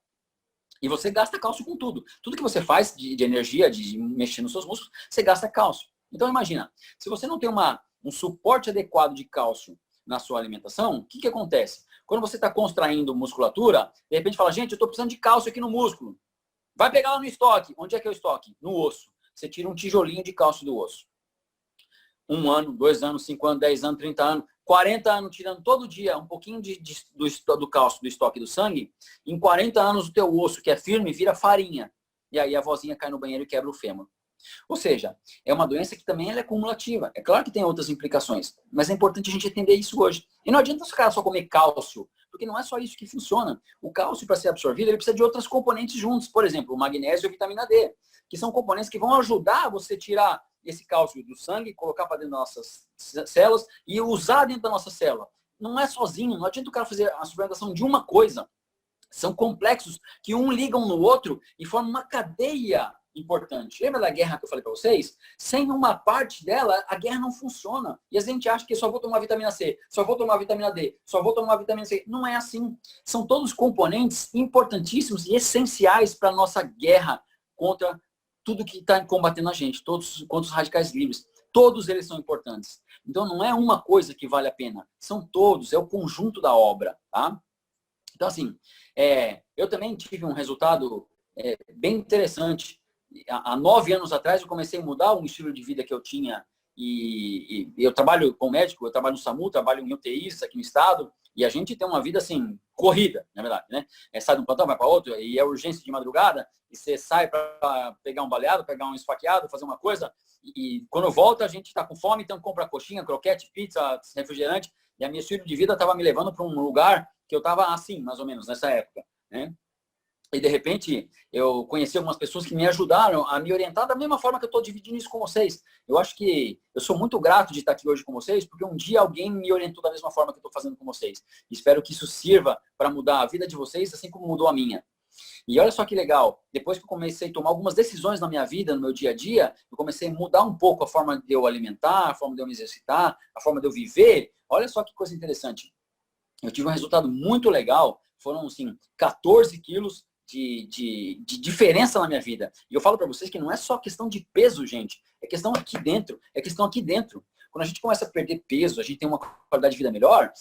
E você gasta cálcio com tudo. Tudo que você faz de energia, de mexer nos seus músculos, você gasta cálcio. Então, imagina, se você não tem um suporte adequado de cálcio na sua alimentação, o que acontece? Quando você está contraindo musculatura, de repente fala, gente, eu estou precisando de cálcio aqui no músculo. Vai pegar lá no estoque. Onde é que é o estoque? No osso. Você tira um tijolinho de cálcio do osso. 1 ano, 2 anos, 5 anos, 10 anos, 30 anos, 40 anos, tirando todo dia um pouquinho do cálcio do estoque do sangue, em 40 anos o teu osso, que é firme, vira farinha. E aí a vozinha cai no banheiro e quebra o fêmur. Ou seja, é uma doença que também ela é cumulativa. É claro que tem outras implicações, mas é importante a gente entender isso hoje. E não adianta os caras só comer cálcio, porque não é só isso que funciona. O cálcio, para ser absorvido, ele precisa de outras componentes juntos. Por exemplo, o magnésio e a vitamina D, que são componentes que vão ajudar você a tirar esse cálcio do sangue, colocar para dentro das nossas células e usar dentro da nossa célula. Não é sozinho, não adianta o cara fazer a suplementação de uma coisa. São complexos que um ligam no outro e formam uma cadeia importante. Lembra da guerra que eu falei para vocês? Sem uma parte dela, a guerra não funciona. E a gente acha que só vou tomar vitamina C, só vou tomar vitamina D, só vou tomar vitamina C. Não é assim. São todos componentes importantíssimos e essenciais para a nossa guerra contra tudo que está combatendo a gente, todos contra os radicais livres. Todos eles são importantes. Então não é uma coisa que vale a pena. São todos, é o conjunto da obra, tá? Então assim, eu também tive um resultado bem interessante. Há 9 anos atrás eu comecei a mudar um estilo de vida que eu tinha e eu trabalho com médico, eu trabalho no SAMU, trabalho em UTIs aqui no estado e a gente tem uma vida assim, corrida, na verdade, né? Sai de um plantão, vai para outro e é urgência de madrugada e você sai para pegar um baleado, pegar um esfaqueado, fazer uma coisa e quando volta a gente está com fome, então compra coxinha, croquete, pizza, refrigerante e a minha estilo de vida estava me levando para um lugar que eu estava assim, mais ou menos, nessa época, né? E, de repente, eu conheci algumas pessoas que me ajudaram a me orientar da mesma forma que eu estou dividindo isso com vocês. Eu acho que eu sou muito grato de estar aqui hoje com vocês, porque um dia alguém me orientou da mesma forma que eu estou fazendo com vocês. Espero que isso sirva para mudar a vida de vocês, assim como mudou a minha. E olha só que legal, depois que eu comecei a tomar algumas decisões na minha vida, no meu dia a dia, eu comecei a mudar um pouco a forma de eu alimentar, a forma de eu me exercitar, a forma de eu viver. Olha só que coisa interessante. Eu tive um resultado muito legal, foram, assim, 14 quilos de diferença na minha vida. E eu falo para vocês que não é só questão de peso, gente. É questão aqui dentro. É questão aqui dentro. Quando a gente começa a perder peso, a gente tem uma qualidade de vida melhor,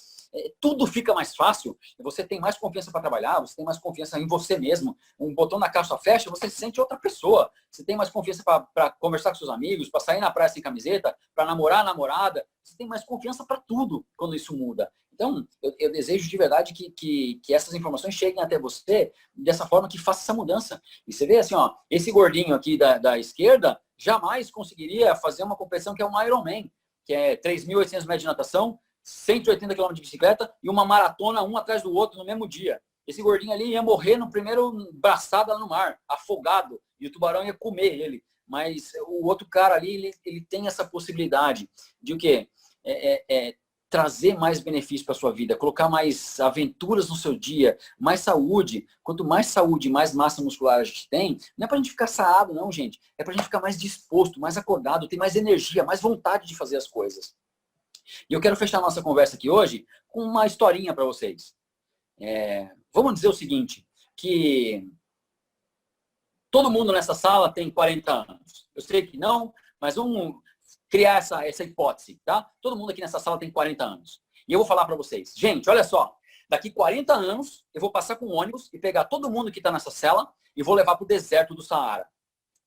tudo fica mais fácil. Você tem mais confiança para trabalhar, você tem mais confiança em você mesmo. Um botão na caixa fecha, você se sente outra pessoa. Você tem mais confiança para conversar com seus amigos, para sair na praia sem camiseta, para namorar a namorada. Você tem mais confiança para tudo quando isso muda. Então, eu desejo de verdade que essas informações cheguem até você dessa forma que faça essa mudança. E você vê assim, ó, esse gordinho aqui da esquerda jamais conseguiria fazer uma competição que é um Ironman, que é 3.800 metros de natação, 180 km de bicicleta e uma maratona um atrás do outro no mesmo dia. Esse gordinho ali ia morrer no primeiro braçada no mar, afogado, e o tubarão ia comer ele. Mas o outro cara ali, ele tem essa possibilidade de o quê? Trazer mais benefícios para a sua vida, colocar mais aventuras no seu dia, mais saúde. Quanto mais saúde, mais massa muscular a gente tem, não é para a gente ficar sarado, não, gente. É para a gente ficar mais disposto, mais acordado, ter mais energia, mais vontade de fazer as coisas. E eu quero fechar a nossa conversa aqui hoje com uma historinha para vocês. Vamos dizer o seguinte, que todo mundo nessa sala tem 40 anos. Eu sei que não, mas vamos criar essa hipótese, tá? Todo mundo aqui nessa sala tem 40 anos. E eu vou falar para vocês. Gente, olha só. Daqui 40 anos, eu vou passar com um ônibus e pegar todo mundo que está nessa cela e vou levar para o deserto do Saara.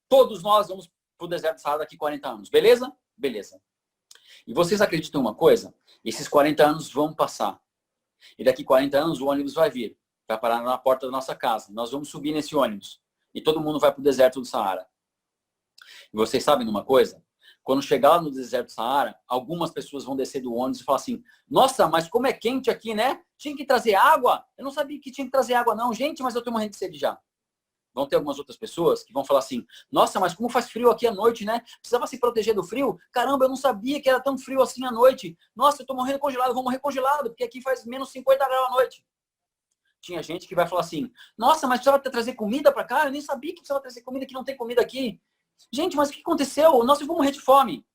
Todos nós vamos para o deserto do Saara daqui 40 anos. Beleza? Beleza. E vocês acreditam em uma coisa? Esses 40 anos vão passar. E daqui 40 anos o ônibus vai vir. Vai parar na porta da nossa casa. Nós vamos subir nesse ônibus. E todo mundo vai para o deserto do Saara. E vocês sabem de uma coisa? Quando chegar lá no deserto do Saara, algumas pessoas vão descer do ônibus e falar assim, nossa, mas como é quente aqui, né? Tinha que trazer água? Eu não sabia que tinha que trazer água não. Gente, mas eu tô morrendo de sede já. Vão ter algumas outras pessoas que vão falar assim, nossa, mas como faz frio aqui à noite, né? Precisava se proteger do frio? Caramba, eu não sabia que era tão frio assim à noite. Nossa, eu tô morrendo congelado, eu vou morrer congelado, porque aqui faz menos 50 graus à noite. Tinha gente que vai falar assim, nossa, mas precisava trazer comida para cá? Eu nem sabia que precisava trazer comida, que não tem comida aqui. Gente, mas o que aconteceu? Nossa, eu vou morrer de fome.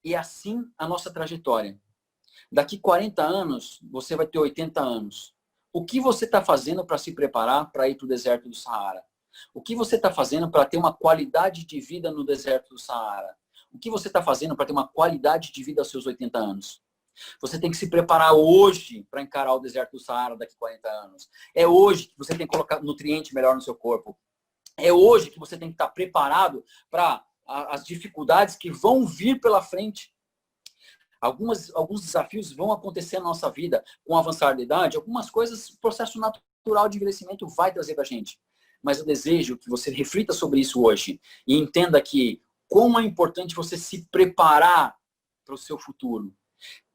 E é assim a nossa trajetória. Daqui 40 anos, você vai ter 80 anos. O que você está fazendo para se preparar para ir para o deserto do Saara? O que você está fazendo para ter uma qualidade de vida no deserto do Saara? O que você está fazendo para ter uma qualidade de vida aos seus 80 anos? Você tem que se preparar hoje para encarar o deserto do Saara daqui 40 anos. É hoje que você tem que colocar nutriente melhor no seu corpo. É hoje que você tem que estar preparado para as dificuldades que vão vir pela frente. Alguns desafios vão acontecer na nossa vida com o avançar da idade. Algumas coisas, o processo natural de envelhecimento vai trazer para a gente. Mas eu desejo que você reflita sobre isso hoje e entenda que como é importante você se preparar para o seu futuro.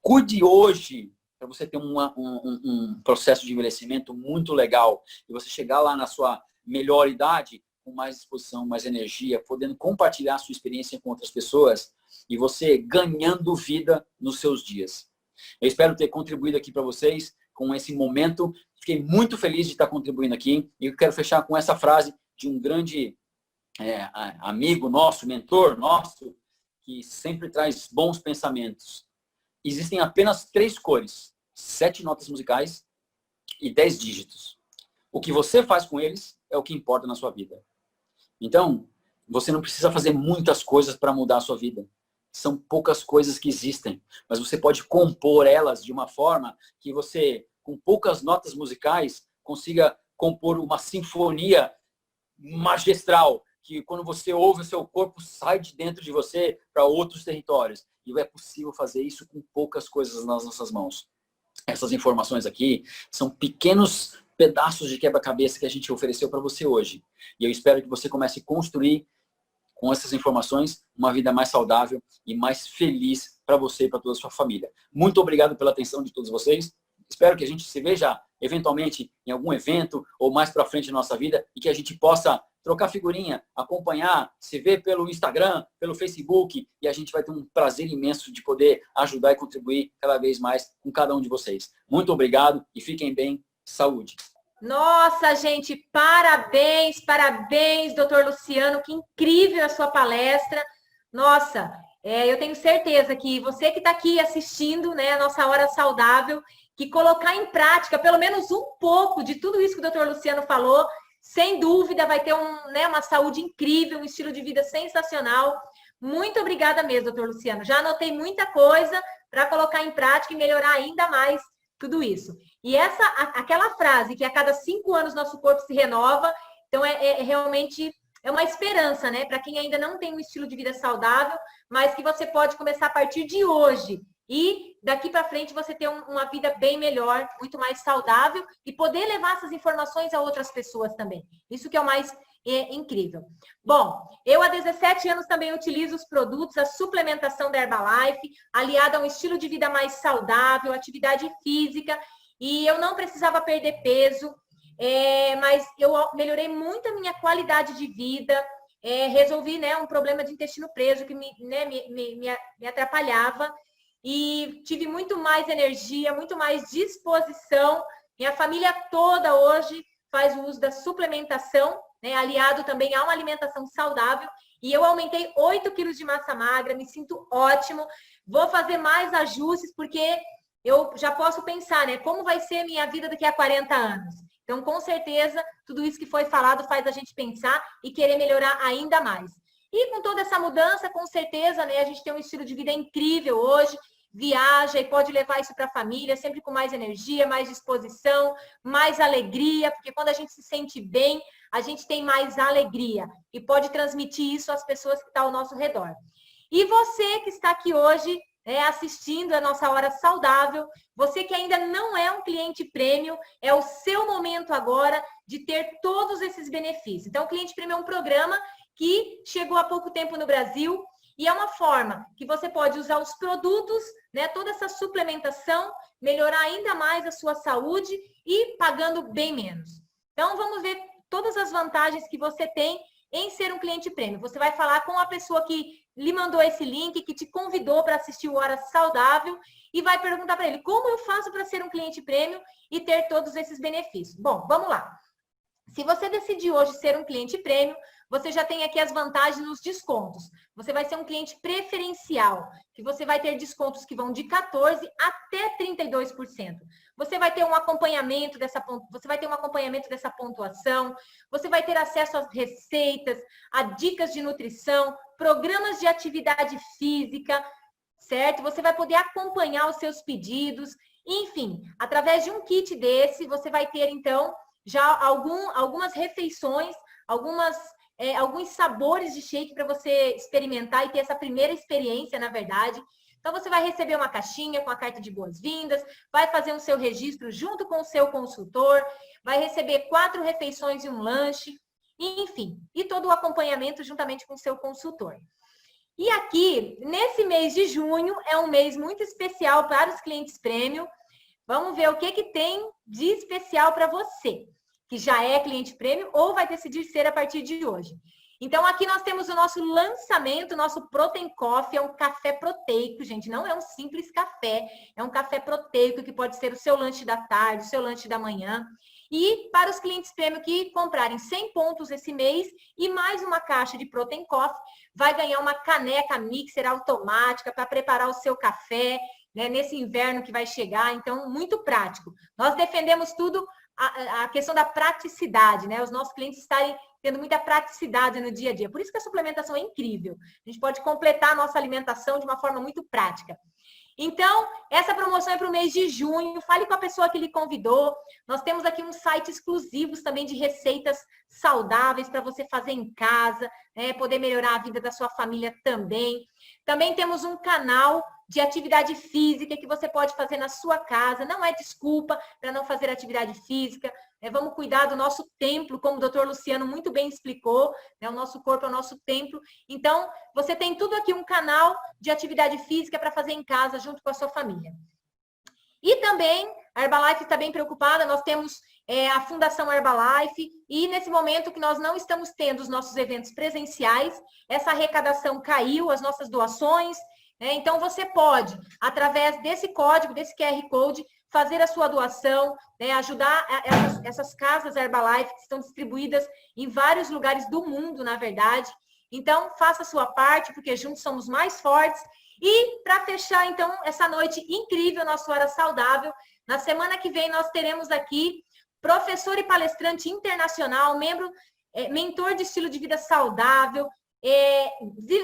Cuide hoje para você ter um processo de envelhecimento muito legal e você chegar lá na sua melhor idade com mais disposição, mais energia, podendo compartilhar a sua experiência com outras pessoas e você ganhando vida nos seus dias. Eu espero ter contribuído aqui para vocês com esse momento. Fiquei muito feliz de estar contribuindo aqui e eu quero fechar com essa frase de um grande amigo nosso, mentor nosso, que sempre traz bons pensamentos. Existem apenas 3 cores, 7 notas musicais e 10 dígitos. O que você faz com eles é o que importa na sua vida. Então, você não precisa fazer muitas coisas para mudar a sua vida. São poucas coisas que existem, mas você pode compor elas de uma forma que você, com poucas notas musicais, consiga compor uma sinfonia magistral, que quando você ouve, o seu corpo sai de dentro de você para outros territórios. E é possível fazer isso com poucas coisas nas nossas mãos. Essas informações aqui são pequenos pedaços de quebra-cabeça que a gente ofereceu para você hoje. E eu espero que você comece a construir com essas informações uma vida mais saudável e mais feliz para você e para toda a sua família. Muito obrigado pela atenção de todos vocês. Espero que a gente se veja eventualmente em algum evento ou mais para frente na nossa vida e que a gente possa trocar figurinha, acompanhar, se ver pelo Instagram, pelo Facebook e a gente vai ter um prazer imenso de poder ajudar e contribuir cada vez mais com cada um de vocês. Muito obrigado e fiquem bem. Saúde! Nossa, gente, parabéns, parabéns, doutor Luciano, que incrível a sua palestra. Nossa, eu tenho certeza que você que está aqui assistindo, né, a nossa hora saudável, que colocar em prática pelo menos um pouco de tudo isso que o doutor Luciano falou, sem dúvida vai ter uma saúde incrível, um estilo de vida sensacional. Muito obrigada mesmo, doutor Luciano. Já anotei muita coisa para colocar em prática e melhorar ainda mais tudo isso. E aquela frase que a cada 5 anos nosso corpo se renova, então realmente uma esperança, né? Para quem ainda não tem um estilo de vida saudável, mas que você pode começar a partir de hoje. E daqui para frente você ter uma vida bem melhor, muito mais saudável e poder levar essas informações a outras pessoas também. Isso que é o mais incrível. Bom, eu há 17 anos também utilizo os produtos, a suplementação da Herbalife, aliada a um estilo de vida mais saudável, atividade física, e eu não precisava perder peso, mas eu melhorei muito a minha qualidade de vida, resolvi, né, um problema de intestino preso que me atrapalhava, e tive muito mais energia, muito mais disposição. Minha família toda hoje faz o uso da suplementação, né, aliado também a uma alimentação saudável, e eu aumentei 8 quilos de massa magra, me sinto ótimo, vou fazer mais ajustes, porque eu já posso pensar, né, como vai ser a minha vida daqui a 40 anos. Então, com certeza, tudo isso que foi falado faz a gente pensar e querer melhorar ainda mais. E com toda essa mudança, com certeza, né, a gente tem um estilo de vida incrível hoje, viaja e pode levar isso para a família, sempre com mais energia, mais disposição, mais alegria, porque quando a gente se sente bem, a gente tem mais alegria e pode transmitir isso às pessoas que estão ao nosso redor. E você que está aqui hoje, assistindo a nossa hora saudável, você que ainda não é um cliente prêmio, é o seu momento agora de ter todos esses benefícios. Então, o Cliente Prêmio é um programa que chegou há pouco tempo no Brasil, e é uma forma que você pode usar os produtos, né, toda essa suplementação, melhorar ainda mais a sua saúde e pagando bem menos. Então, vamos ver todas as vantagens que você tem em ser um cliente prêmio. Você vai falar com a pessoa que lhe mandou esse link, que te convidou para assistir o Hora Saudável, e vai perguntar para ele, como eu faço para ser um cliente prêmio e ter todos esses benefícios? Bom, vamos lá. Se você decidir hoje ser um cliente prêmio, você já tem aqui as vantagens nos descontos. Você vai ser um cliente preferencial, que você vai ter descontos que vão de 14% até 32%. Você vai ter um acompanhamento dessa pontuação, você vai ter acesso às receitas, a dicas de nutrição, programas de atividade física, certo? Você vai poder acompanhar os seus pedidos, enfim, através de um kit desse, você vai ter, então, já algumas refeições, alguns sabores de shake para você experimentar e ter essa primeira experiência, na verdade. Então, você vai receber uma caixinha com a carta de boas-vindas, vai fazer o seu registro junto com o seu consultor, vai receber 4 refeições e um lanche, enfim, e todo o acompanhamento juntamente com o seu consultor. E aqui, nesse mês de junho, é um mês muito especial para os clientes prêmio. Vamos ver o que tem de especial para você, que já é cliente prêmio ou vai decidir ser a partir de hoje. Então, aqui nós temos o nosso lançamento, nosso Protein Coffee, é um café proteico, gente, não é um simples café, é um café proteico que pode ser o seu lanche da tarde, o seu lanche da manhã. E para os clientes prêmio que comprarem 100 pontos esse mês e mais uma caixa de Protein Coffee, vai ganhar uma caneca mixer automática para preparar o seu café, né, nesse inverno que vai chegar, então, muito prático. Nós defendemos tudo, a questão da praticidade, né? Os nossos clientes estarem tendo muita praticidade no dia a dia. Por isso que a suplementação é incrível. A gente pode completar a nossa alimentação de uma forma muito prática. Então, essa promoção é para o mês de junho. Fale com a pessoa que lhe convidou. Nós temos aqui um site exclusivos também de receitas saudáveis para você fazer em casa, né? Poder melhorar a vida da sua família também. Também temos um canal de atividade física que você pode fazer na sua casa. Não é desculpa para não fazer atividade física. Vamos cuidar do nosso templo, como o doutor Luciano muito bem explicou, né? O nosso corpo é o nosso templo. Então, você tem tudo aqui, um canal de atividade física para fazer em casa, junto com a sua família. E também, a Herbalife está bem preocupada, nós temos a Fundação Herbalife, e nesse momento que nós não estamos tendo os nossos eventos presenciais, essa arrecadação caiu, as nossas doações, então você pode, através desse código, desse QR Code, fazer a sua doação, né, ajudar essas casas Herbalife que estão distribuídas em vários lugares do mundo, na verdade. Então, faça a sua parte, porque juntos somos mais fortes. E para fechar, então, essa noite incrível, nossa Hora Saudável, na semana que vem nós teremos aqui professor e palestrante internacional, mentor de estilo de vida saudável,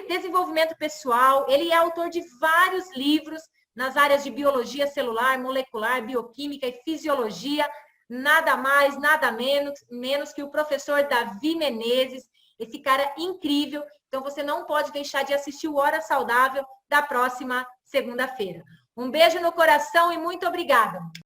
desenvolvimento pessoal. Ele é autor de vários livros nas áreas de biologia celular, molecular, bioquímica e fisiologia. Nada mais, nada menos que o professor Davi Menezes, esse cara incrível. Então, você não pode deixar de assistir o Hora Saudável da próxima segunda-feira. Um beijo no coração e muito obrigada.